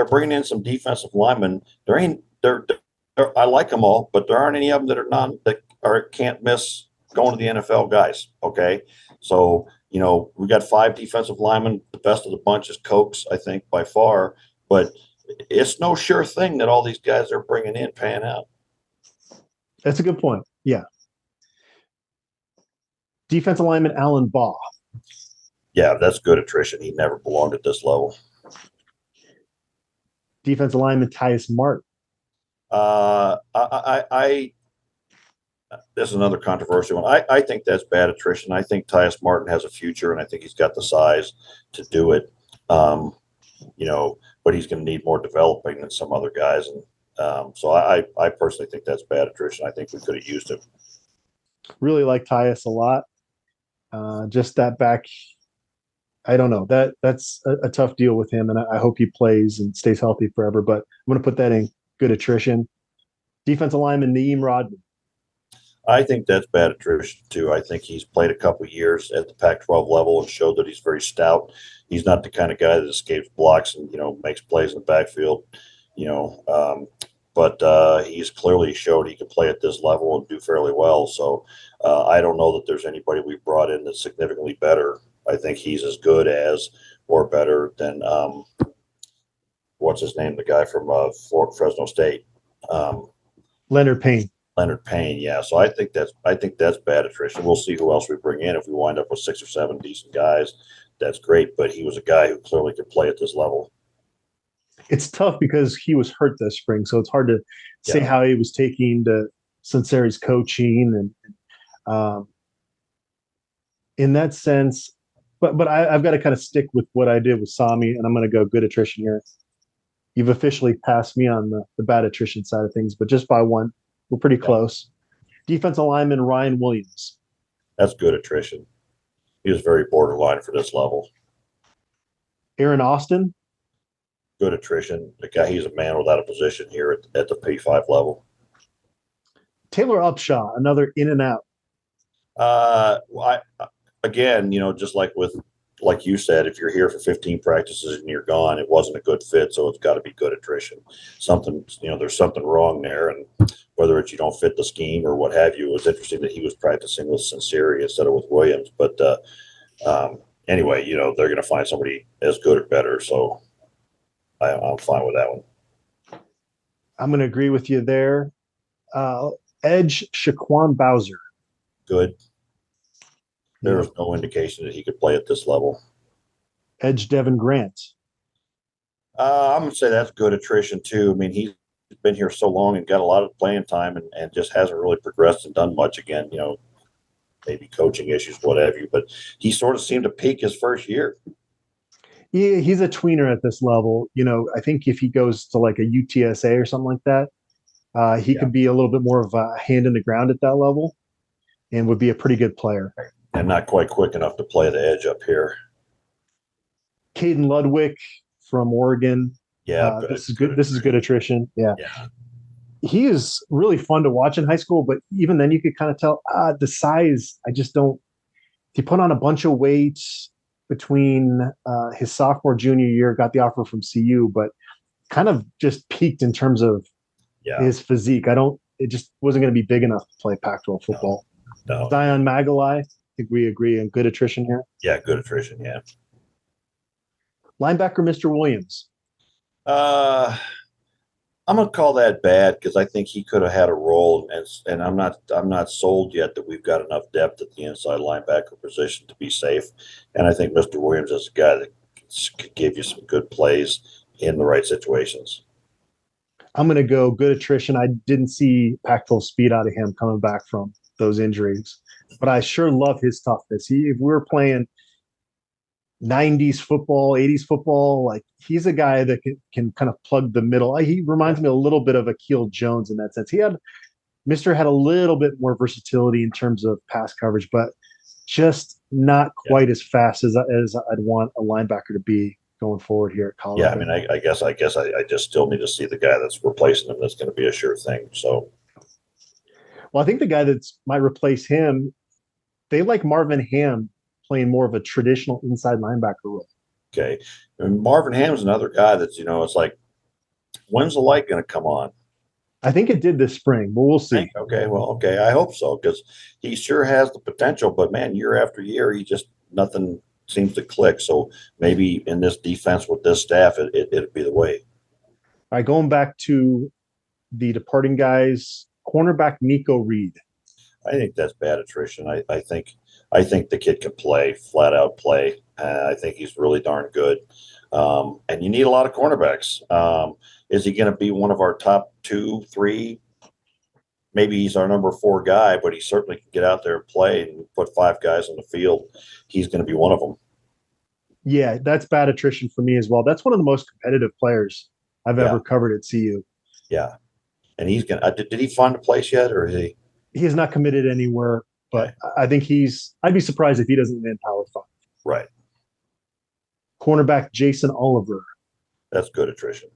bringing in some defensive linemen. I like them all, but there aren't any of them that can't miss going to the NFL guys. Okay. So, we got 5 defensive linemen. The best of the bunch is Cokes, I think, by far, but it's no sure thing that all these guys they're bringing in pan out. That's a good point. Yeah. Defensive lineman Alan Baugh. Yeah, that's good attrition. He never belonged at this level. Defensive lineman Tyus Martin. This is another controversial one. I think that's bad attrition. I think Tyus Martin has a future, and I think he's got the size to do it. But he's going to need more developing than some other guys. And so I personally think that's bad attrition. I think we could have used him. Really like Tyus a lot. Just that back, I don't know. That's a tough deal with him, and I hope he plays and stays healthy forever. But I'm going to put that in good attrition. Defensive lineman Naeem Rodman. I think that's bad attrition too. I think he's played a couple of years at the Pac-12 level and showed that he's very stout. He's not the kind of guy that escapes blocks and makes plays in the backfield. But he's clearly showed he can play at this level and do fairly well. So I don't know that there's anybody we brought in that's significantly better. I think he's as good as or better than what's his name, the guy from Fresno State, Leonard Payne. Leonard Payne, yeah. So I think that's bad attrition. We'll see who else we bring in. If we wind up with 6 or 7 decent guys, that's great. But he was a guy who clearly could play at this level. It's tough because he was hurt this spring, so it's hard to say how he was taking to Sinceri's coaching and in that sense. But I've got to kind of stick with what I did with Sami, and I'm going to go good attrition here. You've officially passed me on the bad attrition side of things, but just by one. We're pretty close. Defensive lineman Ryan Williams. That's good attrition. He was very borderline for this level. Aaron Austin. Good attrition. The guy, he's a man without a position here at the P5 level. Taylor Upshaw, another in and out. Again, just like you said, if you're here for 15 practices and you're gone, it wasn't a good fit, so it's got to be good attrition. There's something wrong there, and whether it's you don't fit the scheme or what have you, it was interesting that he was practicing with Sinceri instead of with Williams. But anyway, they're going to find somebody as good or better, so I'm fine with that one. I'm going to agree with you there. Edge Shaquan Bowser. Good. There was no indication that he could play at this level. Edge Devin Grant. I'm going to say that's good attrition too. I mean, he's been here so long and got a lot of playing time and just hasn't really progressed and done much again, maybe coaching issues, what have you. But he sort of seemed to peak his first year. Yeah, he's a tweener at this level. I think if he goes to like a UTSA or something like that, he could be a little bit more of a hand in the ground at that level and would be a pretty good player. And not quite quick enough to play the edge up here. Caden Ludwig from Oregon. Yeah, this is good. This is good attrition. Yeah. he is really fun to watch in high school, but even then you could kind of tell the size. I just don't. He put on a bunch of weight between his sophomore junior year, got the offer from CU, but kind of just peaked in terms of his physique. It just wasn't going to be big enough to play Pac-12 football. No. Zion Macaulay, I think we agree on good attrition here. Yeah, good attrition. Yeah. Linebacker, Mr. Williams. I'm gonna call that bad because I think he could have had a role, and I'm not sold yet that we've got enough depth at the inside linebacker position to be safe. And I think Mr. Williams is a guy that could give you some good plays in the right situations. I'm going to go good attrition. I didn't see Pac-12 speed out of him coming back from those injuries, but I sure love his toughness. If we were playing 90s football, 80s football, like he's a guy that can kind of plug the middle. He reminds me a little bit of Akil Jones in that sense. Mr. had a little bit more versatility in terms of pass coverage, but just not quite as fast as I'd want a linebacker to be going forward here at Colorado. Yeah, I mean, I guess I just still need to see the guy that's replacing him. That's going to be a sure thing. So, well, I think the guy that might replace him, they like Marvin Ham playing more of a traditional inside linebacker role. Okay, and Marvin Ham's another guy that's it's like, when's the light going to come on? I think it did this spring, but we'll see. Okay, I hope so because he sure has the potential. But man, year after year, nothing seems to click. So maybe in this defense with this staff, it'd be the way. All right, going back to the departing guys, cornerback Nico Reed. I think that's bad attrition. I think the kid can play, flat out play. I think he's really darn good. And you need a lot of cornerbacks. Is he going to be one of our top 2, 3? Maybe he's our number 4 guy, but he certainly can get out there and play and put 5 guys on the field. He's going to be one of them. Yeah, that's bad attrition for me as well. That's one of the most competitive players I've ever covered at CU. Yeah. And he's going to did he find a place yet, or is he? He is not committed anywhere, but I think I'd be surprised if he doesn't win Power 5. Right. Cornerback Jason Oliver. That's good attrition.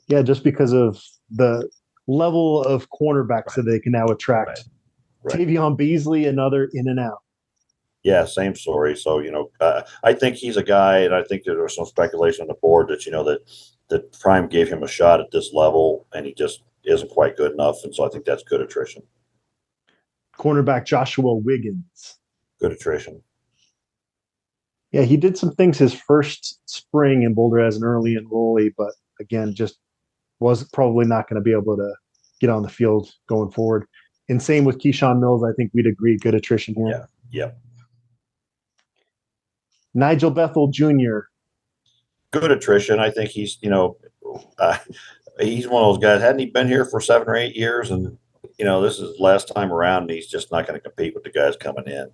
Yeah, just because of the level of cornerbacks that they can now attract. Right. Tavion Beasley, another in and out. Yeah, same story. So, I think he's a guy, and I think there was some speculation on the board that, that Prime gave him a shot at this level, and he just isn't quite good enough. And so I think that's good attrition. Cornerback Joshua Wiggins. Good attrition. Yeah, he did some things his first spring in Boulder as an early enrollee, but again, just was probably not going to be able to get on the field going forward. And same with Keyshawn Mills. I think we'd agree, good attrition here. Yeah. Nigel Bethel Jr. Good attrition. I think he's, he's one of those guys. Hadn't he been here for 7 or 8 years? And, this is last time around, and he's just not going to compete with the guys coming in.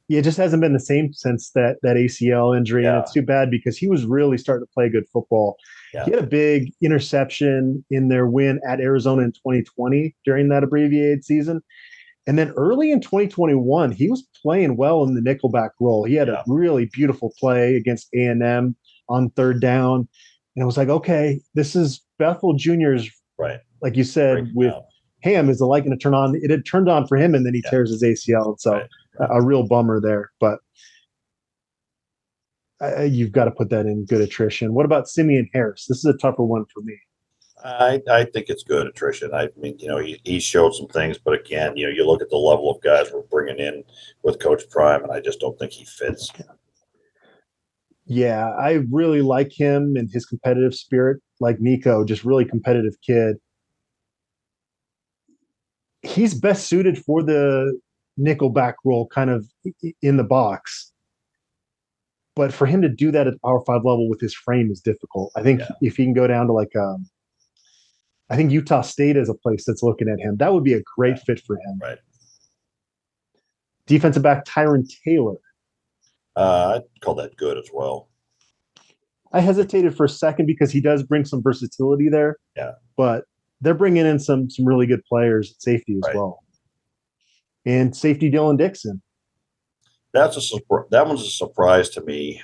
Yeah, it just hasn't been the same since that ACL injury. And it's too bad because he was really starting to play good football. Yeah. He had a big interception in their win at Arizona in 2020 during that abbreviated season. And then early in 2021, he was playing well in the nickelback role. He had a really beautiful play against A&M on 3rd down. And it was like, okay, this is Bethel Jr.'s, like you said, with Ham, is the light going to turn on? It had turned on for him, and then he tears his ACL. And so a real bummer there. But you've got to put that in good attrition. What about Simeon Harris? This is a tougher one for me. I think it's good attrition. I mean, he showed some things, but again, you look at the level of guys we're bringing in with Coach Prime, and I just don't think he fits. Yeah, I really like him and his competitive spirit, like Nico, just really competitive kid. He's best suited for the nickelback role, kind of in the box. But for him to do that at the Power 5 level with his frame is difficult. I think if he can go down to I think Utah State is a place that's looking at him. That would be a great fit for him. Right. Defensive back Tyron Taylor. I'd call that good as well. I hesitated for a second because he does bring some versatility there. Yeah. But they're bringing in some really good players at safety as well. And safety Dylan Dixon. That one's a surprise to me.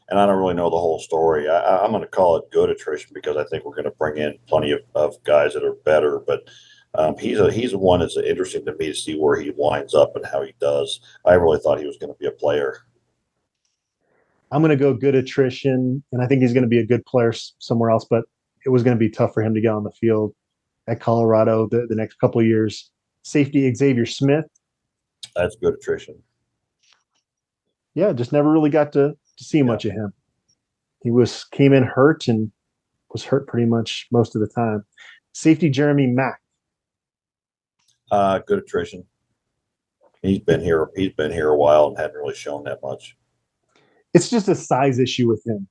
and I don't really know the whole story. I'm going to call it good attrition because I think we're going to bring in plenty of guys that are better. But he's one that's interesting to me to see where he winds up and how he does. I really thought he was going to be a player. I'm going to go good attrition, and I think he's going to be a good player somewhere else, but it was going to be tough for him to get on the field at Colorado the next couple of years. Safety Xavier Smith. That's good attrition. Yeah, just never really got to see much of him. He came in hurt and was hurt pretty much most of the time. Safety Jeremy Mack. Good attrition. He's been here a while and hadn't really shown that much. It's just a size issue with him.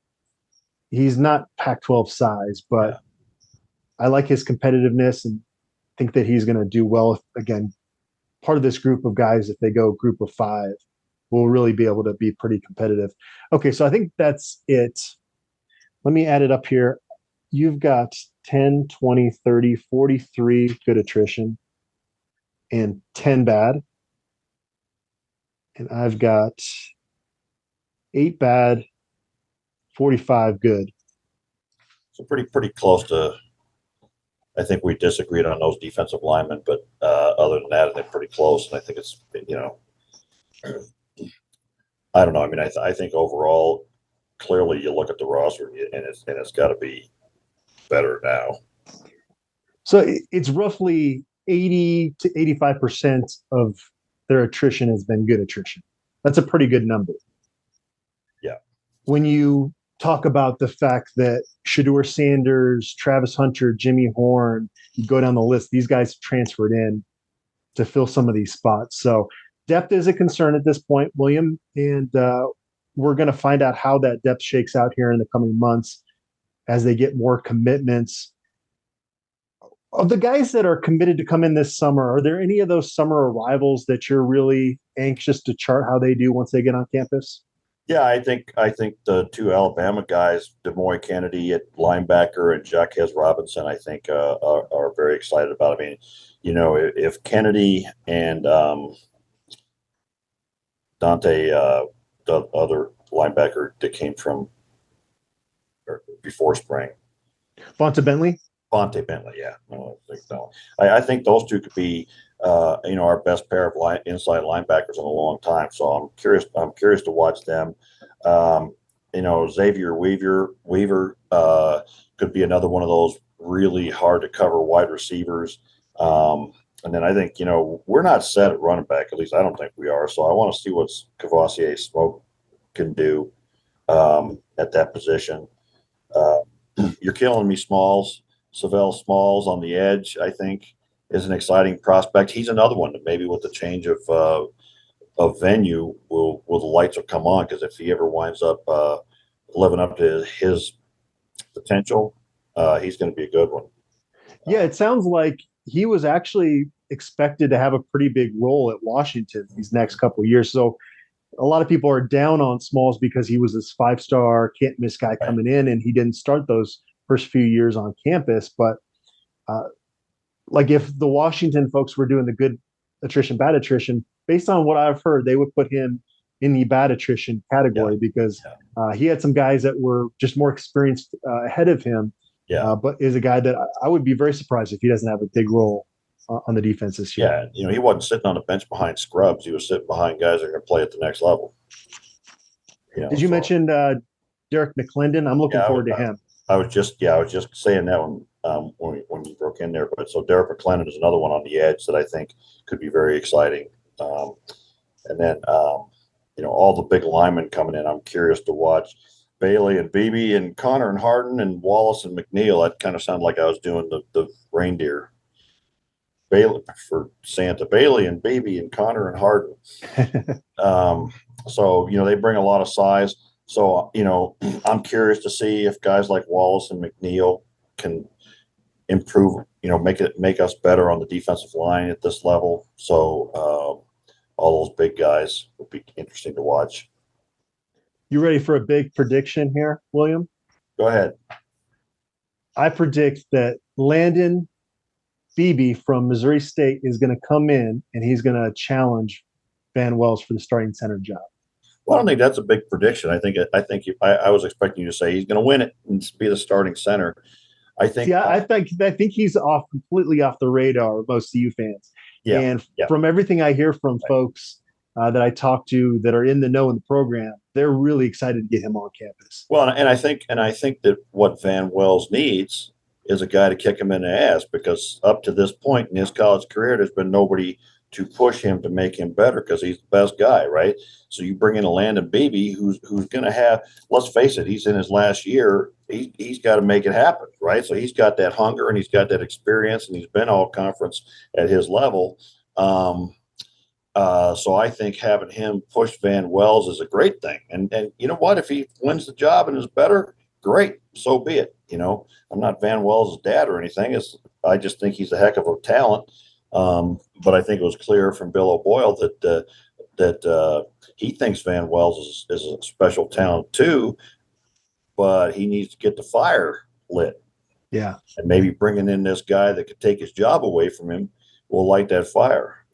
He's not Pac-12 size, but I like his competitiveness and think that he's going to do well. Again, part of this group of guys, if they go group of 5, will really be able to be pretty competitive. Okay, so I think that's it. Let me add it up here. You've got 10, 20, 30, 43 good attrition and 10 bad. And I've got 8 bad, 45 good. So pretty close to. I think we disagreed on those defensive linemen, but other than that, they're pretty close. And I think it's I don't know. I mean, I think overall, clearly, you look at the roster and it's got to be better now. So it's roughly 80 to 85% of their attrition has been good attrition. That's a pretty good number. Yeah. When you talk about the fact that Shedeur Sanders, Travis Hunter, Jimmy Horn, you go down the list, these guys transferred in to fill some of these spots. So depth is a concern at this point, William, and we're going to find out how that depth shakes out here in the coming months as they get more commitments. Of the guys that are committed to come in this summer, are there any of those summer arrivals that you're really anxious to chart how they do once they get on campus? Yeah, I think the 2 Alabama guys, DeMoy Kennedy at linebacker and Jaquez Robinson, I think are very excited about it. I mean, if Kennedy and Dante, the other linebacker that came from before spring, Vonta Bentley? Vontae Bentley, yeah. No, I think those 2 could be, our best pair of inside linebackers in a long time. So I'm curious to watch them. Xavier Weaver could be another one of those really hard to cover wide receivers. And then I think, we're not set at running back. At least I don't think we are. So I want to see what Cavassier Smoke can do at that position. You're killing me, Smalls. Savell Smalls on the edge, I think, is an exciting prospect. He's another one that maybe with the change of venue, the lights will come on, because if he ever winds up living up to his potential, he's going to be a good one. Yeah, it sounds like he was actually expected to have a pretty big role at Washington these next couple of years. So a lot of people are down on Smalls because he was this 5-star can't miss guy coming in, and he didn't start those first few years on campus. But like if the Washington folks were doing the good attrition, bad attrition, based on what I've heard, they would put him in the bad attrition category because he had some guys that were just more experienced ahead of him. But is a guy that I would be very surprised if he doesn't have a big role on the defense this year. Yeah, he wasn't sitting on the bench behind scrubs. He was sitting behind guys that are going to play at the next level. Did you mention Derek McClendon? I'm looking forward to him. I was just saying that when you broke in there. But so Derek McClendon is another one on the edge that I think could be very exciting. And then all the big linemen coming in, I'm curious to watch. Bailey and Beebe and Connor and Harden and Wallace and McNeil. That kind of sounded like I was doing the reindeer. Bailey for Santa. Bailey and Beebe and Connor and Harden. So they bring a lot of size. So I'm curious to see if guys like Wallace and McNeil can improve. Make us better on the defensive line at this level. So all those big guys will be interesting to watch. You ready for a big prediction here, William? Go ahead. I predict that Landon Beebe from Missouri State is going to come in and he's going to challenge Van Wells for the starting center job. Well, I don't think that's a big prediction. I was expecting you to say he's going to win it and be the starting center. I think. See, I think he's completely off the radar of most CU fans. Yeah. And Yeah. from everything I hear from folks that I talk to that are in the know in the program, they're really excited to get him on campus. Well, and I think that what Van Wells needs is a guy to kick him in the ass, because up to this point in his college career, there's been nobody to push him to make him better, because he's the best guy, right? So you bring in a Landon Beebe who's going to have, let's face it, he's in his last year. He's got to make it happen, right? So he's got that hunger and he's got that experience, and he's been all conference at his level. So I think having him push Van Wells is a great thing. And you know what? If he wins the job and is better, great. So be it. I'm not Van Wells' dad or anything. I just think he's a heck of a talent. But I think it was clear from Bill O'Boyle that he thinks Van Wells is a special talent too, but he needs to get the fire lit. Yeah. And maybe bringing in this guy that could take his job away from him will light that fire,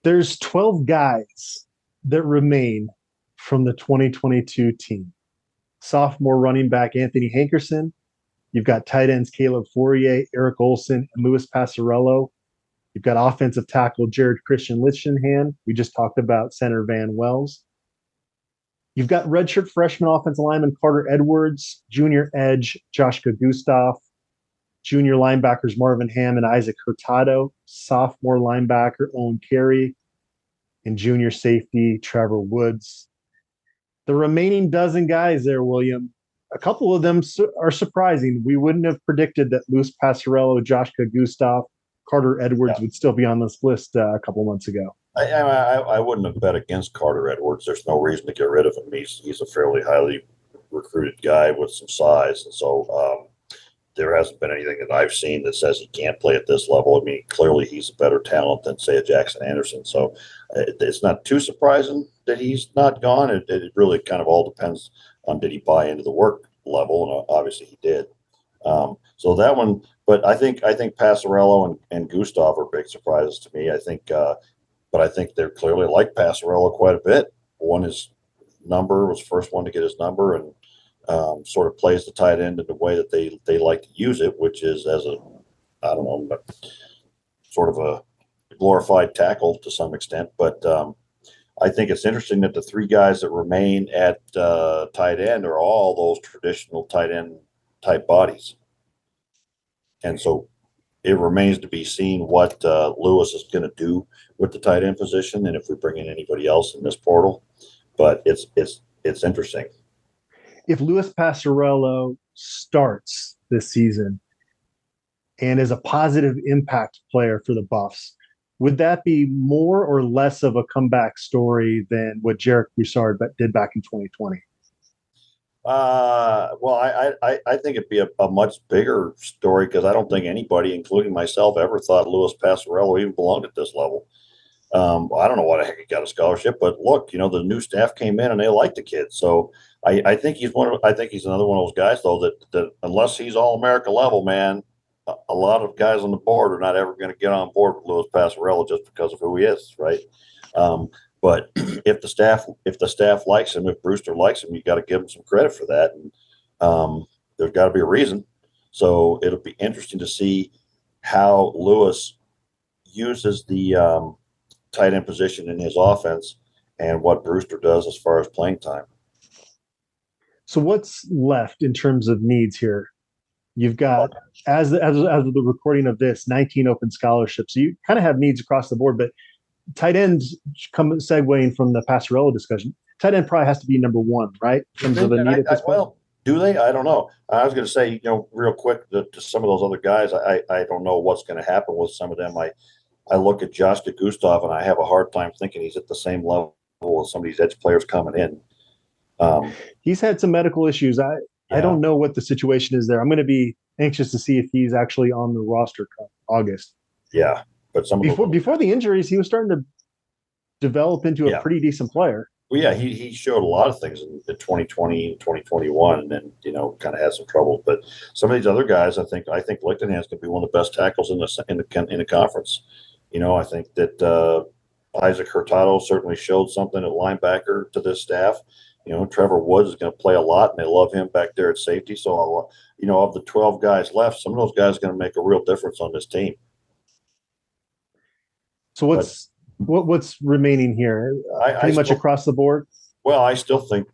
There's 12 guys that remain from the 2022 team. Sophomore running back Anthony Hankerson. You've got tight ends Caleb Fourier, Eric Olson, and Louis Passarello. You've got offensive tackle Jared Christian Lichtenhan. We just talked about center Van Wells. You've got redshirt freshman offensive lineman Carter Edwards, junior edge Joshua Gustav, junior linebackers Marvin Ham and Isaac Hurtado, sophomore linebacker Owen Carey, and junior safety Trevor Woods. The remaining dozen guys there, William, a couple of them are surprising. We wouldn't have predicted that Luis Passarello, Joshua Gustav, Carter Edwards would still be on this list a couple months ago. I wouldn't have bet against Carter Edwards. There's no reason to get rid of him. He's a fairly highly recruited guy with some size. And so there hasn't been anything that I've seen that says he can't play at this level. I mean, clearly he's a better talent than, say, a Jackson Anderson. So it's not too surprising that he's not gone. It really kind of all depends on, did he buy into the work level? And obviously he did. So that one, but I think Passarello and Gustav are big surprises to me. But I think they're clearly like Passarello quite a bit. One is number, was the first one to get his number, and sort of plays the tight end in the way that they like to use it, which is as sort of a glorified tackle to some extent. But I think it's interesting that the three guys that remain at tight end are all those traditional tight end type bodies. And so it remains to be seen what Lewis is going to do with the tight end position, and if we bring in anybody else in this portal. But it's interesting. If Luis Passarello starts this season and is a positive impact player for the Buffs, would that be more or less of a comeback story than what Jarek Broussard did back in 2020? Well, I think it'd be a much bigger story, because I don't think anybody, including myself, ever thought Luis Passarello even belonged at this level. I don't know why the heck he got a scholarship, but look, the new staff came in and they liked the kid. So I think he's another one of those guys, though, that unless he's all America level, man, a lot of guys on the board are not ever going to get on board with Luis Passarello just because of who he is, right? But if the staff likes him, if Brewster likes him, you got to give him some credit for that. And there's got to be a reason. So it'll be interesting to see how Lewis uses the tight end position in his offense and what Brewster does as far as playing time. So what's left in terms of needs here? You've got, as of the recording of this, 19 open scholarships. So you kind of have needs across the board, but tight ends segueing from the Passarello discussion. Tight end probably has to be number one, right? In terms of a need at this point. Well, do they? I don't know. I was going to say, real quick, to some of those other guys, I don't know what's going to happen with some of them. I look at Joshua Gustav and I have a hard time thinking he's at the same level as some of these edge players coming in. He's had some medical issues. I don't know what the situation is there. I'm going to be anxious to see if he's actually on the roster come August. Yeah, but before the injuries, he was starting to develop into a pretty decent player. Well, yeah, he showed a lot of things in 2020 and 2021, and then kind of had some trouble. But some of these other guys, I think Lichtenhan's going to be one of the best tackles in the conference. I think that Isaac Hurtado certainly showed something at linebacker to this staff. Trevor Woods is going to play a lot, and they love him back there at safety. So, of the 12 guys left, some of those guys are going to make a real difference on this team. So what's remaining here? Pretty much across the board. Well, I still think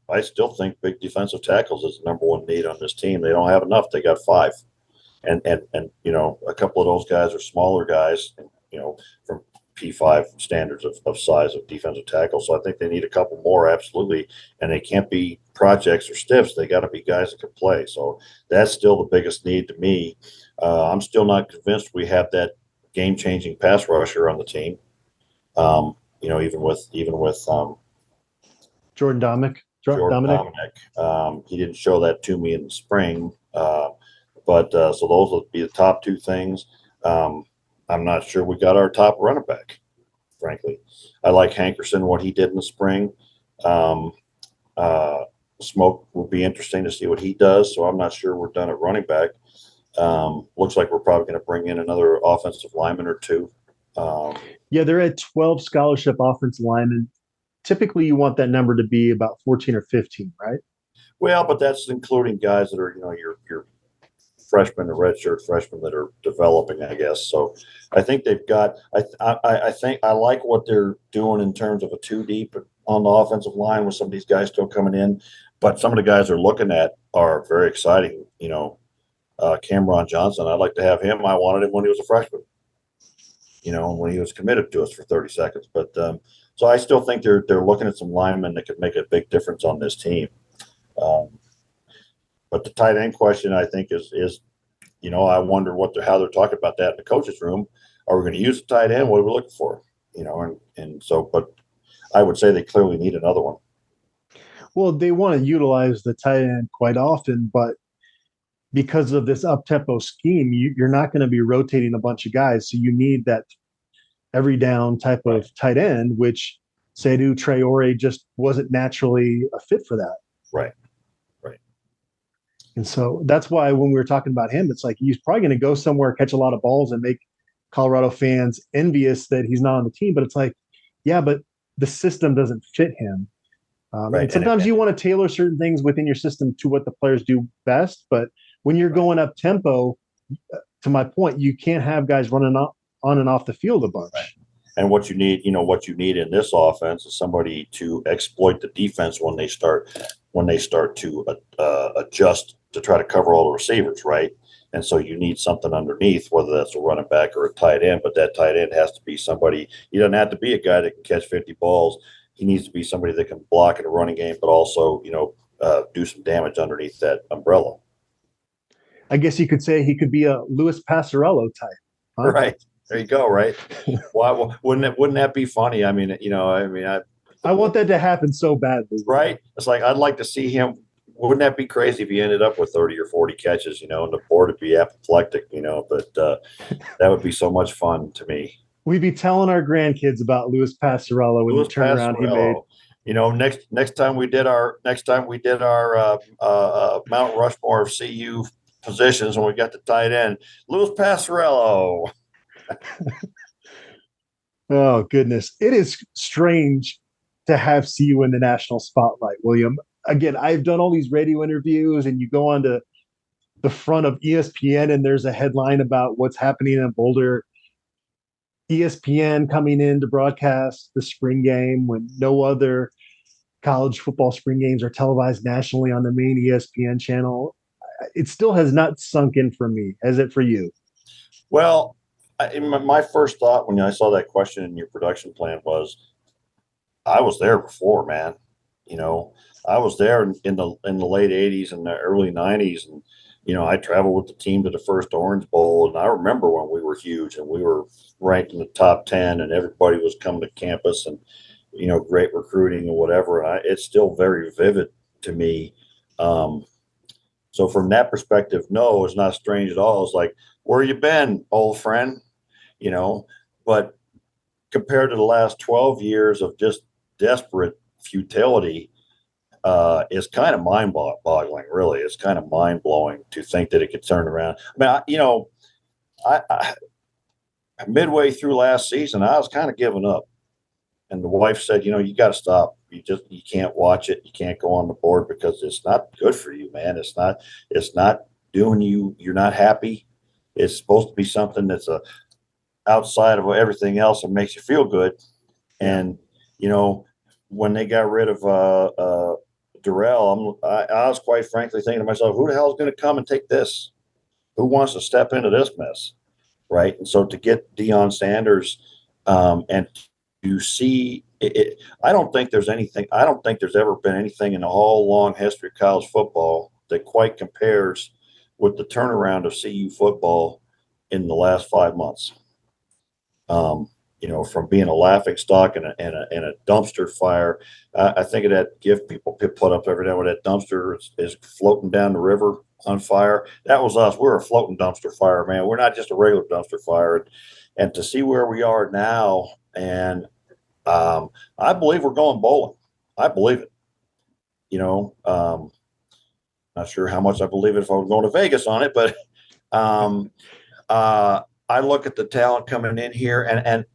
big defensive tackles is the number one need on this team. They don't have enough. They got 5, and a couple of those guys are smaller guys, from P5 standards of size of defensive tackle. So I think they need a couple more, absolutely. And they can't be projects or stiffs. They got to be guys that can play. So that's still the biggest need to me. I'm still not convinced we have that game-changing pass rusher on the team. Even with Jordan Dominic. He didn't show that to me in the spring. But so those would be the top 2 things. I'm not sure we got our top running back, frankly. I like Hankerson, what he did in the spring. Smoke will be interesting to see what he does. So I'm not sure we're done at running back. Looks like we're probably going to bring in another offensive lineman or 2. Yeah, they're at 12 scholarship offensive linemen. Typically, you want that number to be about 14 or 15, right? Well, but that's including guys that are, your freshmen or redshirt freshmen that are developing, I guess. So I think they've got. I think I like what they're doing in terms of a 2 deep on the offensive line with some of these guys still coming in. But some of the guys they're looking at are very exciting. Cameron Johnson. I'd like to have him. I wanted him when he was a freshman. When he was committed to us for 30 seconds. But so I still think they're looking at some linemen that could make a big difference on this team. But the tight end question, I think, is I wonder how they're talking about that in the coach's room. Are we going to use the tight end? What are we looking for? But I would say they clearly need another one. Well, they want to utilize the tight end quite often, but because of this up-tempo scheme, you're not going to be rotating a bunch of guys. So you need that every down type of tight end, which Seydou Traore just wasn't naturally a fit for that. Right. And so that's why when we were talking about him, it's like he's probably going to go somewhere, catch a lot of balls, and make Colorado fans envious that he's not on the team. But it's like, yeah, but the system doesn't fit him. And sometimes you want to tailor certain things within your system to what the players do best. But when you're going up tempo, to my point, you can't have guys running on and off the field a bunch. Right. And what you need in this offense is somebody to exploit the defense when they start to adjust to try to cover all the receivers, right? And so you need something underneath, whether that's a running back or a tight end, but that tight end has to be somebody. He doesn't have to be a guy that can catch 50 balls. He needs to be somebody that can block in a running game, but also, do some damage underneath that umbrella. I guess you could say he could be a Louis Passarello type. Huh? Right. There you go. Right. Why wouldn't that be funny? I want that to happen so badly. Right. It's like, I'd like to see him. Wouldn't that be crazy if he ended up with 30 or 40 catches, and the board would be apoplectic, but that would be so much fun to me. We'd be telling our grandkids about Louis Passarello and the turnaround he made. Next time we did our Mount Rushmore of CU positions when we got the tight end, Louis Passarello. Oh goodness, it is strange to have CU in the national spotlight, William. Again, I've done all these radio interviews, and you go on to the front of ESPN, and there's a headline about what's happening in Boulder. ESPN coming in to broadcast the spring game when no other college football spring games are televised nationally on the main ESPN channel. It still has not sunk in for me. Has it for you? Well, my first thought when I saw that question in your production plan was, I was there before, man. I was there in the late 80s and the early 90s, and I traveled with the team to the first Orange Bowl, and I remember when we were huge and we were ranked in the top 10, and everybody was coming to campus, and great recruiting and whatever. And it's still very vivid to me. So from that perspective, no, it's not strange at all. It's like, where you been, old friend? But compared to the last 12 years of just desperate futility, is kind of mind-boggling, really. It's kind of mind-blowing to think that it could turn around. I midway through last season, I was kind of giving up. And the wife said, you got to stop. You can't watch it. You can't go on the board because it's not good for you, man. It's not doing you. You're not happy. It's supposed to be something that's outside of everything else and makes you feel good. And, when they got rid of Darrell, I was quite frankly thinking to myself, who the hell is going to come and take this? Who wants to step into this mess? Right. And so to get Deion Sanders and to see it, I don't think there's ever been anything in the whole long history of college football that quite compares with the turnaround of CU football in the last 5 months. From being a laughing stock and a dumpster fire. I think of that gift people put up every day where that dumpster is floating down the river on fire. That was us. We're a floating dumpster fire, man. We're not just a regular dumpster fire. And to see where we are now, and I believe we're going bowling. I believe it. Not sure how much I believe it if I was going to Vegas on it, but I look at the talent coming in here and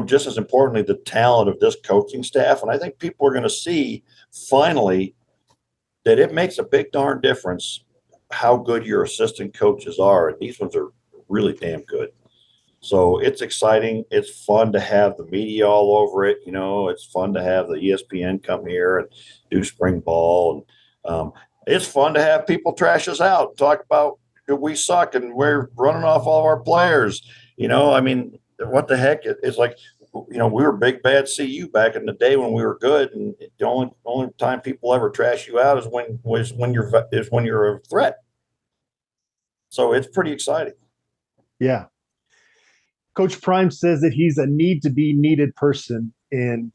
just as importantly, the talent of this coaching staff. And I think people are going to see finally that it makes a big darn difference how good your assistant coaches are. And these ones are really damn good. So it's exciting. It's fun to have the media all over it. It's fun to have the ESPN come here and do spring ball. And it's fun to have people trash us out and talk about we suck and we're running off all of our players. What the heck? It's like, we were big bad CU back in the day when we were good, and the only time people ever trash you out is when you're a threat. So it's pretty exciting. Yeah. Coach Prime says that he's a need to be needed person, and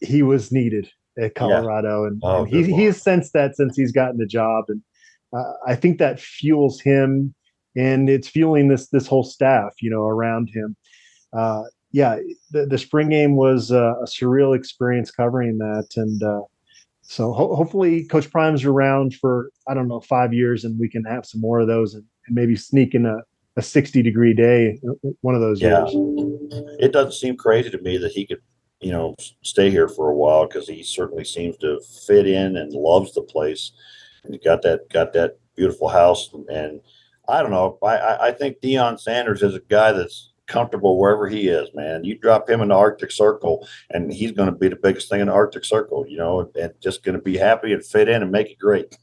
he was needed at Colorado, and he has sensed that since he's gotten the job, and I think that fuels him. And it's fueling this whole staff, around him. The spring game was a surreal experience covering that. And so hopefully Coach Prime's around for, 5 years, and we can have some more of those and maybe sneak in a 60-degree day one of those years. It doesn't seem crazy to me that he could, stay here for a while because he certainly seems to fit in and loves the place. And he got that beautiful house and I don't know. I think Deion Sanders is a guy that's comfortable wherever he is, man. You drop him in the Arctic Circle, and he's going to be the biggest thing in the Arctic Circle, and just going to be happy and fit in and make it great.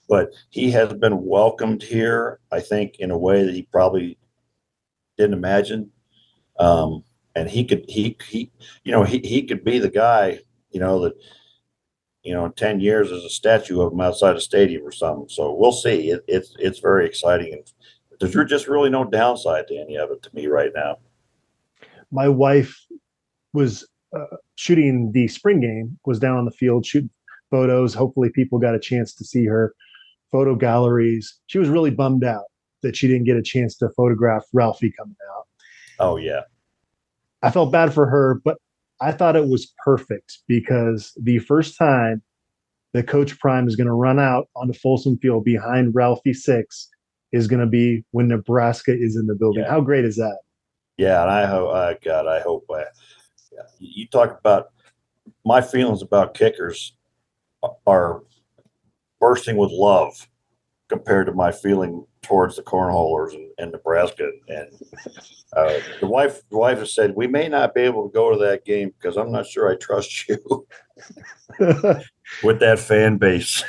But he has been welcomed here, I think, in a way that he probably didn't imagine. And he could be the guy, that in 10 years there's a statue of him outside a stadium or something. So we'll see. It's very exciting. And there's just really no downside to any of it to me right now. My wife was shooting the spring game, was down on the field shooting photos. Hopefully people got a chance to see her photo galleries. She was really bummed out that she didn't get a chance to photograph Ralphie coming out. Oh, yeah. I felt bad for her, but I thought it was perfect because the first time that Coach Prime is going to run out onto Folsom Field behind Ralphie 6 is going to be when Nebraska is in the building. Yeah. How great is that? Yeah, and I hope. You talk about my feelings about kickers are bursting with love compared to my feeling towards the cornholers and Nebraska. And the wife has said, we may not be able to go to that game because I'm not sure I trust you with that fan base.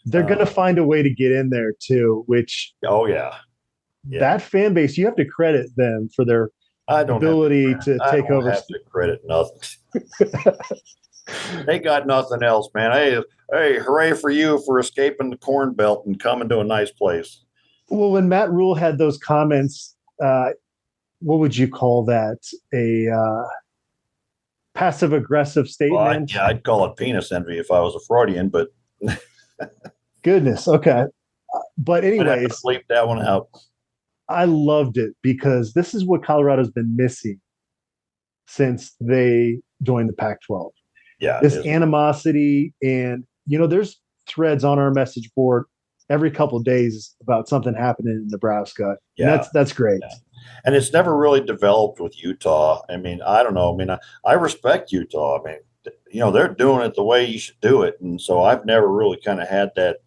They're going to find a way to get in there too, which that fan base, you have to credit them for their ability to take over. I don't have to credit nothing. They got nothing else, man. Hey, hooray for you for escaping the Corn Belt and coming to a nice place. Well, when Matt Rule had those comments, what would you call that? A passive-aggressive statement? Well, I'd call it penis envy if I was a Freudian, but goodness, okay. But anyways, I'd have to bleep that one out. I loved it because this is what Colorado's been missing since they joined the Pac-12. Yeah, this animosity, and there's threads on our message board every couple of days about something happening in Nebraska. Yeah, and that's great. And it's never really developed with Utah. I mean, I don't know. I mean, I respect Utah. I mean, they're doing it the way you should do it. And so I've never really kind of had that.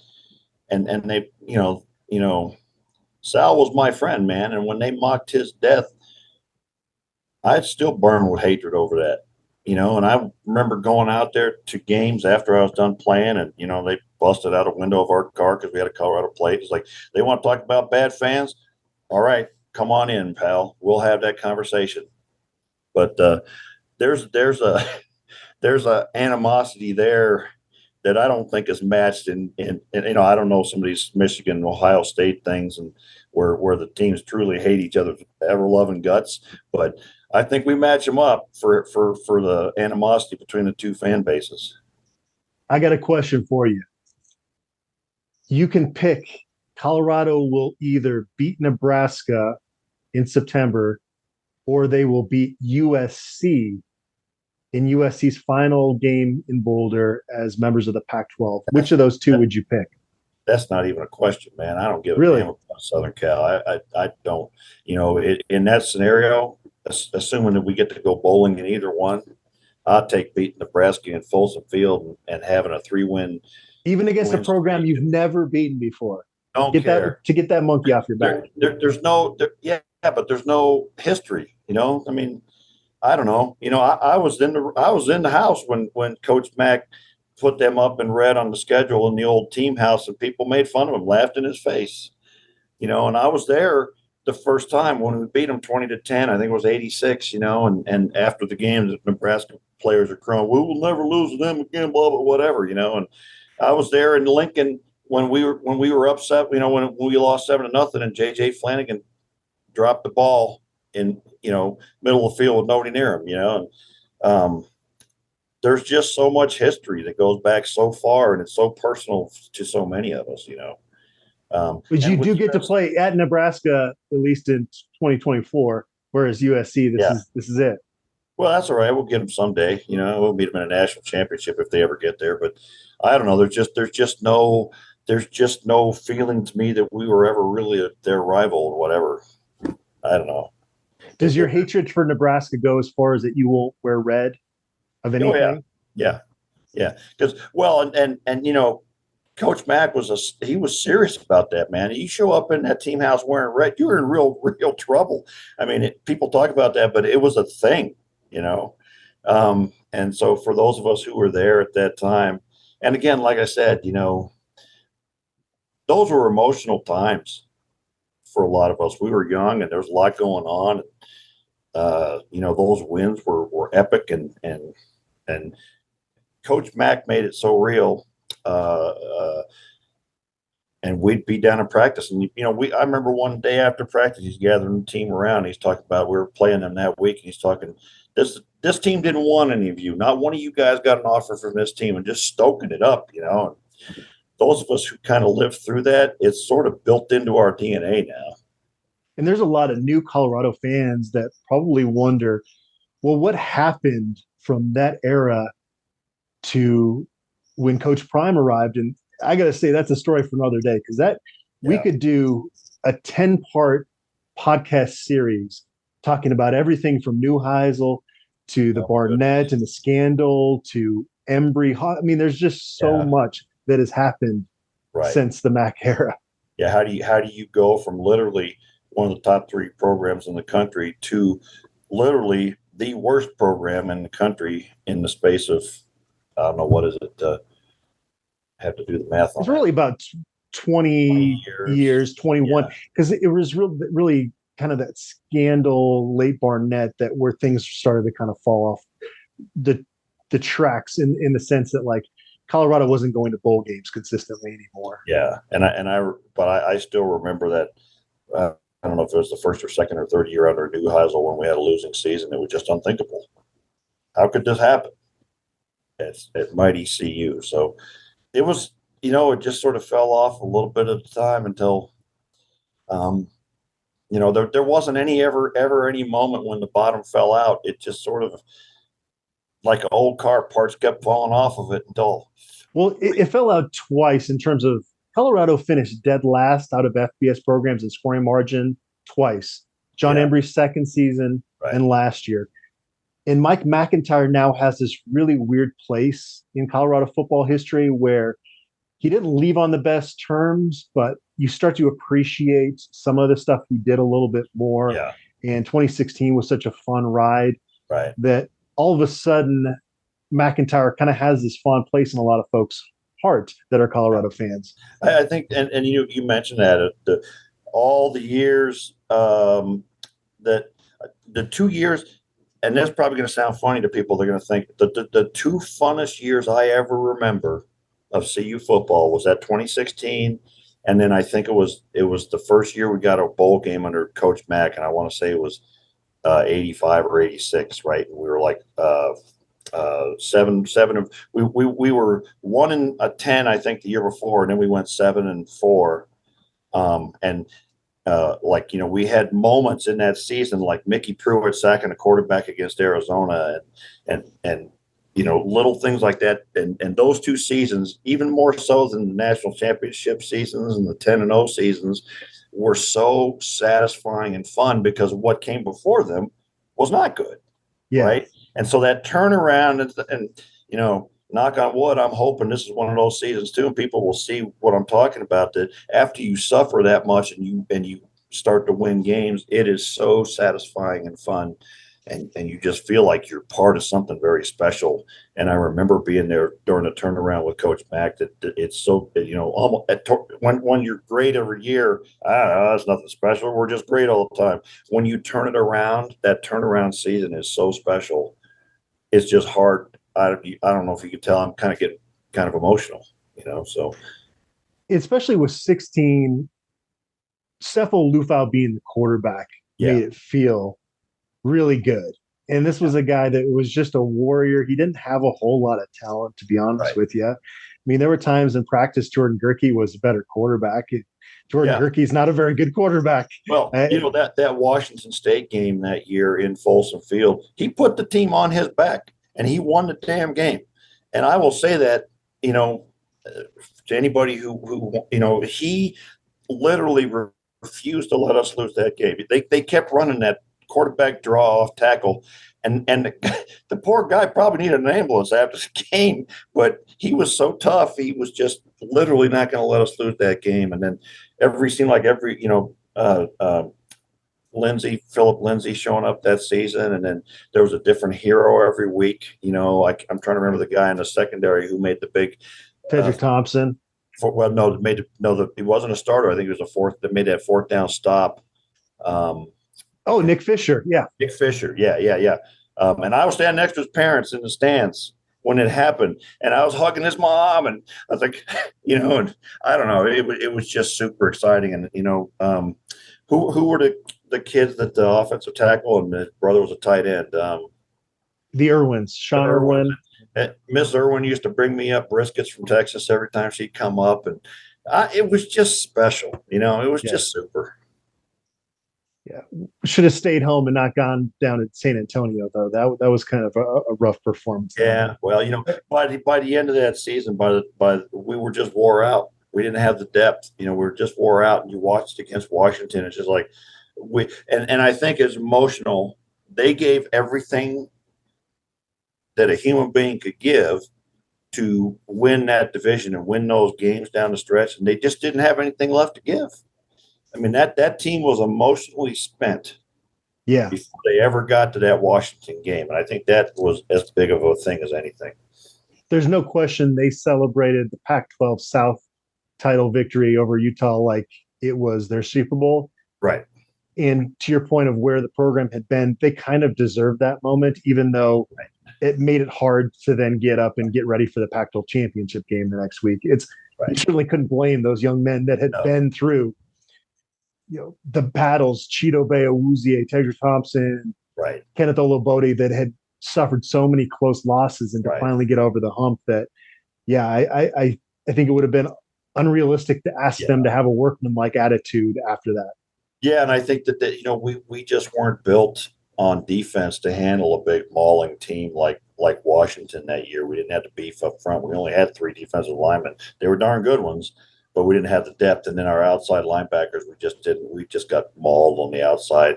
And they, Sal was my friend, man. And when they mocked his death, I'd still burn with hatred over that, and I remember going out there to games after I was done playing and, they busted out a window of our car because we had a Colorado plate. It's like, they want to talk about bad fans. All right, come on in, pal. We'll have that conversation. But there's a there's a animosity there that I don't think is matched in I don't know some of these Michigan, Ohio State things and where the teams truly hate each other, ever loving guts. But I think we match them up for the animosity between the two fan bases. I got a question for you. You can pick. Colorado will either beat Nebraska in September or they will beat USC in USC's final game in Boulder as members of the Pac-12. Which of those two would you pick? That's not even a question, man. I don't give a damn about Southern Cal. I don't. In that scenario, assuming that we get to go bowling in either one, I'll take beating Nebraska in Folsom Field and having a 3-win. Even against a program you've never beaten before. Don't care. To get that monkey off your back. There's no but there's no history. I mean, I don't know. I was in the house when Coach Mack put them up in red on the schedule in the old team house, and people made fun of him, laughed in his face. And I was there the first time when we beat them 20-10. I think it was 86. And after the game, the Nebraska players are crying, "We will never lose to them again," blah blah whatever. And I was there in Lincoln when we were upset. When we lost 7-0, and JJ Flanagan dropped the ball in middle of the field with nobody near him. And there's just so much history that goes back so far, and it's so personal to so many of us. But you do get to play at Nebraska at least in 2024, whereas USC this is it. Well, that's all right. We'll get them someday. We'll meet them in a national championship if they ever get there. But I don't know. There's just no feeling to me that we were ever really their rival or whatever. I don't know. Does your hatred for Nebraska go as far as that you won't wear red of anything? Oh, yeah. Because and Coach Mack was serious about that, man. You show up in that team house wearing red, you're in real trouble. I mean, people talk about that, but it was a thing, And so for those of us who were there at that time, and again, like I said, those were emotional times for a lot of us. We were young, and there was a lot going on. Those wins were epic, and Coach Mack made it so real. And we'd be down in practice, and I remember one day after practice, he's gathering the team around. He's talking about we were playing them that week, and he's talking this team didn't want any of you. Not one of you guys got an offer from this team, and just stoking it up. And those of us who kind of lived through that, it's sort of built into our DNA now. And there's a lot of new Colorado fans that probably wonder, well, what happened from that era to when Coach Prime arrived? And I got to say, that's a story for another day, because we could do a 10-part podcast series talking about everything from Neuheisel to the Barnett and the scandal to Embry. I mean, there's just so much that has happened since the Mac era. Yeah. How do you go from literally one of the top 3 programs in the country to literally the worst program in the country in the space of, I don't know, what is it? Have to do the math on It's really about 20 years, 21, because it was really kind of that scandal late Barnett where things started to kind of fall off the tracks in the sense that, like, Colorado wasn't going to bowl games consistently anymore. Yeah. But I still remember that. I don't know if it was the first or second or third year under Neuheisel when we had a losing season. It was just unthinkable. How could this happen at mighty CU? So it was, it just sort of fell off a little bit at the time until, there wasn't ever any moment when the bottom fell out. It just sort of, like an old car, parts kept falling off of it until. Well, it fell out twice in terms of Colorado finished dead last out of FBS programs in scoring margin twice. John Embry's second season and last year. And Mike McIntyre now has this really weird place in Colorado football history where he didn't leave on the best terms, but you start to appreciate some of the stuff he did a little bit more. Yeah. And 2016 was such a fun ride that all of a sudden McIntyre kind of has this fond place in a lot of folks' hearts that are Colorado fans. I think, and you mentioned that all the years that the 2 years, and that's probably going to sound funny to people. They're going to think the two funnest years I ever remember of CU football was that 2016, and then I think it was the first year we got a bowl game under Coach Mack, and I want to say it was 85 or 86, right? And we were like 7 of we were 1-10, I think, the year before, and then we went 7-4, like, you know, we had moments in that season like Mickey Pruitt sacking a quarterback against Arizona, and you know, little things like that. And those two seasons, even more so than the national championship seasons and the 10-0 seasons, were so satisfying and fun because what came before them was not good. Yeah. Right. And so that turnaround and, you know, knock on wood, I'm hoping this is one of those seasons too, and people will see what I'm talking about, that after you suffer that much and you start to win games, it is so satisfying and fun. And you just feel like you're part of something very special. And I remember being there during the turnaround with Coach Mack, that it's so, you know, almost when you're great every year, that's nothing special. We're just great all the time. When you turn it around, that turnaround season is so special. It's just hard. I don't know if you could tell, I'm kind of getting kind of emotional, you know, so. Especially with 16, Sefo Lufau being the quarterback made it feel really good. And this was a guy that was just a warrior. He didn't have a whole lot of talent, to be honest with you. I mean, there were times in practice Jordan Gerke was a better quarterback. Jordan Gerke's not a very good quarterback. Well, you know, that Washington State game that year in Folsom Field, he put the team on his back and he won the damn game. And I will say that, you know, to anybody who you know, he literally refused to let us lose that game. They kept running that quarterback draw off tackle, and the poor guy probably needed an ambulance after the game, but he was so tough. He was just literally not going to let us lose that game. And then you know, Philip Lindsay showing up that season, and then there was a different hero every week. You know, like I'm trying to remember the guy in the secondary who made the big Tedrick Thompson. He wasn't a starter. I think it was that made that fourth down stop. Nick Fisher. Yeah. Nick Fisher. Yeah. And I was standing next to his parents in the stands when it happened. And I was hugging his mom. And I was like, you know, and I don't know, it was just super exciting. And, you know, who were the kids that the offensive tackle and his brother was a tight end? The Irwins, Sean Irwin. Miss Irwin used to bring me up briskets from Texas every time she'd come up. And it was just special. You know, it was just super. Yeah, should have stayed home and not gone down to San Antonio, though. That was kind of a rough performance. Yeah, well, you know, by the end of that season, we were just wore out. We didn't have the depth. You know, we were just wore out. And you watched against Washington. It's just like and I think it's emotional. They gave everything that a human being could give to win that division and win those games down the stretch, and they just didn't have anything left to give. I mean, that team was emotionally spent before they ever got to that Washington game. And I think that was as big of a thing as anything. There's no question they celebrated the Pac-12 South title victory over Utah like it was their Super Bowl. Right. And to your point of where the program had been, they kind of deserved that moment, even though it made it hard to then get up and get ready for the Pac-12 championship game the next week. You certainly couldn't blame those young men that had been through, you know, the battles, Chidobe Awuzie, Tedrick Thompson, Kenneth Olobode, that had suffered so many close losses, and to finally get over the hump that, I think it would have been unrealistic to ask them to have a workmanlike attitude after that. Yeah, and I think that you know, we just weren't built on defense to handle a big mauling team like Washington that year. We didn't have the beef up front. We only had 3 defensive linemen. They were darn good ones, but we didn't have the depth. And then our outside linebackers, we just got mauled on the outside.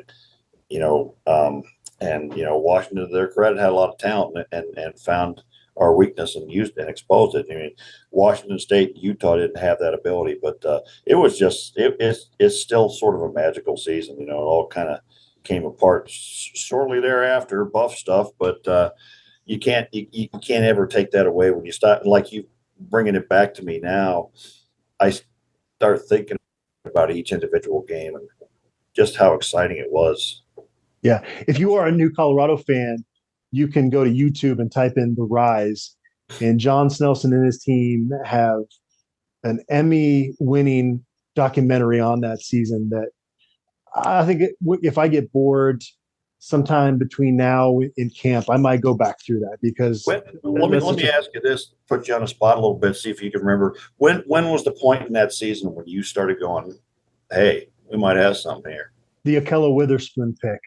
Washington, to their credit, had a lot of talent and found our weakness and used and exposed it. I mean, Washington State, Utah didn't have that ability, but it was just it's still sort of a magical season. It all kind of came apart shortly thereafter, buff stuff, but you can't ever take that away when you start, like you bringing it back to me now. I start thinking about each individual game and just how exciting it was. Yeah. If you are a new Colorado fan, you can go to YouTube and type in The Rise, and John Snelson and his team have an Emmy-winning documentary on that season that I think if I get bored sometime between now and camp, I might go back through that because let me ask you this, put you on the spot a little bit, see if you can remember. When was the point in that season when you started going, hey, we might have something here? The Ahkello Witherspoon pick.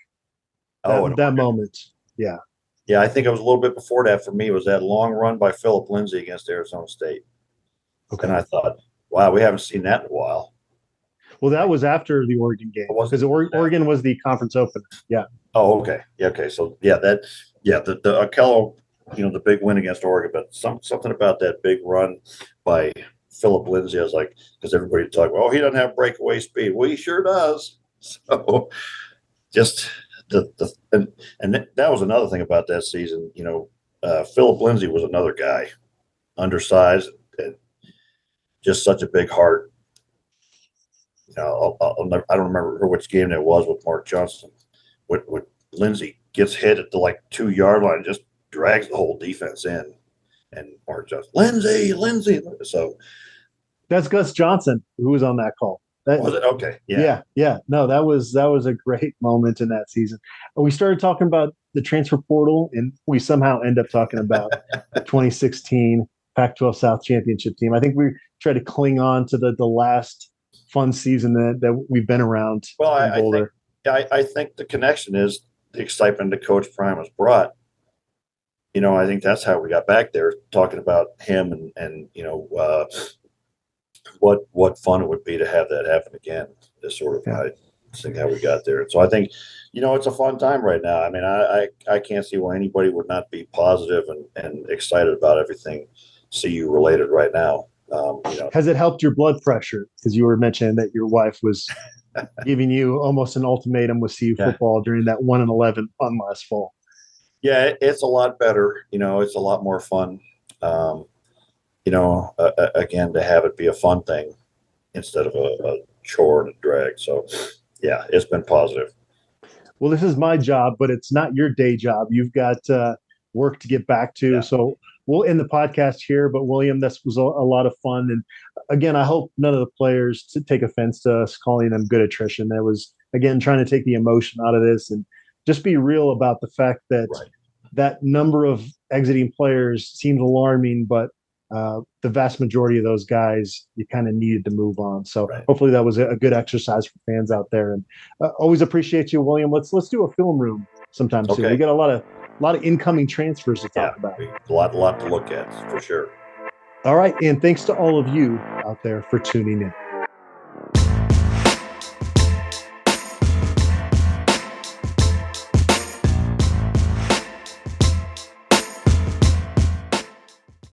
That moment. Yeah. Yeah, I think it was a little bit before that for me. Was that long run by Philip Lindsay against Arizona State. Okay. And I thought, wow, we haven't seen that in a while. Well, that was after the Oregon game because Oregon was the conference opener. Yeah. Oh, okay. Yeah, okay. So the Ahkello, the big win against Oregon, but something about that big run by Philip Lindsay, I was like, because everybody talked, well, he doesn't have breakaway speed. Well, he sure does. So just that was another thing about that season. Philip Lindsay was another guy, undersized and just such a big heart. I don't remember which game that was with Mark Johnson. With Lindsay gets hit at the 2-yard line, just drags the whole defense in, and Mark Johnson, Lindsay. So that's Gus Johnson who was on that call. Was it? Okay. Yeah. No, that was a great moment in that season. We started talking about the transfer portal, and we somehow end up talking about the 2016 Pac-12 South Championship team. I think we tried to cling on to the last fun season that we've been around. Well, I think the connection is the excitement that Coach Prime has brought. I think that's how we got back there, talking about him and what fun it would be to have that happen again. Is sort of I think how we got there. So I think, it's a fun time right now. I mean, I can't see why anybody would not be positive and excited about everything CU related right now. Has it helped your blood pressure? Because you were mentioning that your wife was giving you almost an ultimatum with CU football during that 1-11 fun last fall. Yeah, it's a lot better. It's a lot more fun. Again, to have it be a fun thing instead of a chore and a drag. So, yeah, it's been positive. Well, this is my job, but it's not your day job. You've got work to get back to. Yeah. So we'll end the podcast here. But, William, this was a lot of fun. And, again, I hope none of the players take offense to us calling them good attrition. That was, again, trying to take the emotion out of this and just be real about the fact that that number of exiting players seems alarming, but the vast majority of those guys you kind of needed to move on. So hopefully that was a good exercise for fans out there. And always appreciate you, William. Let's do a film room sometime soon. We got a lot of incoming transfers to talk about. A lot to look at for sure. All right, and thanks to all of you out there for tuning in.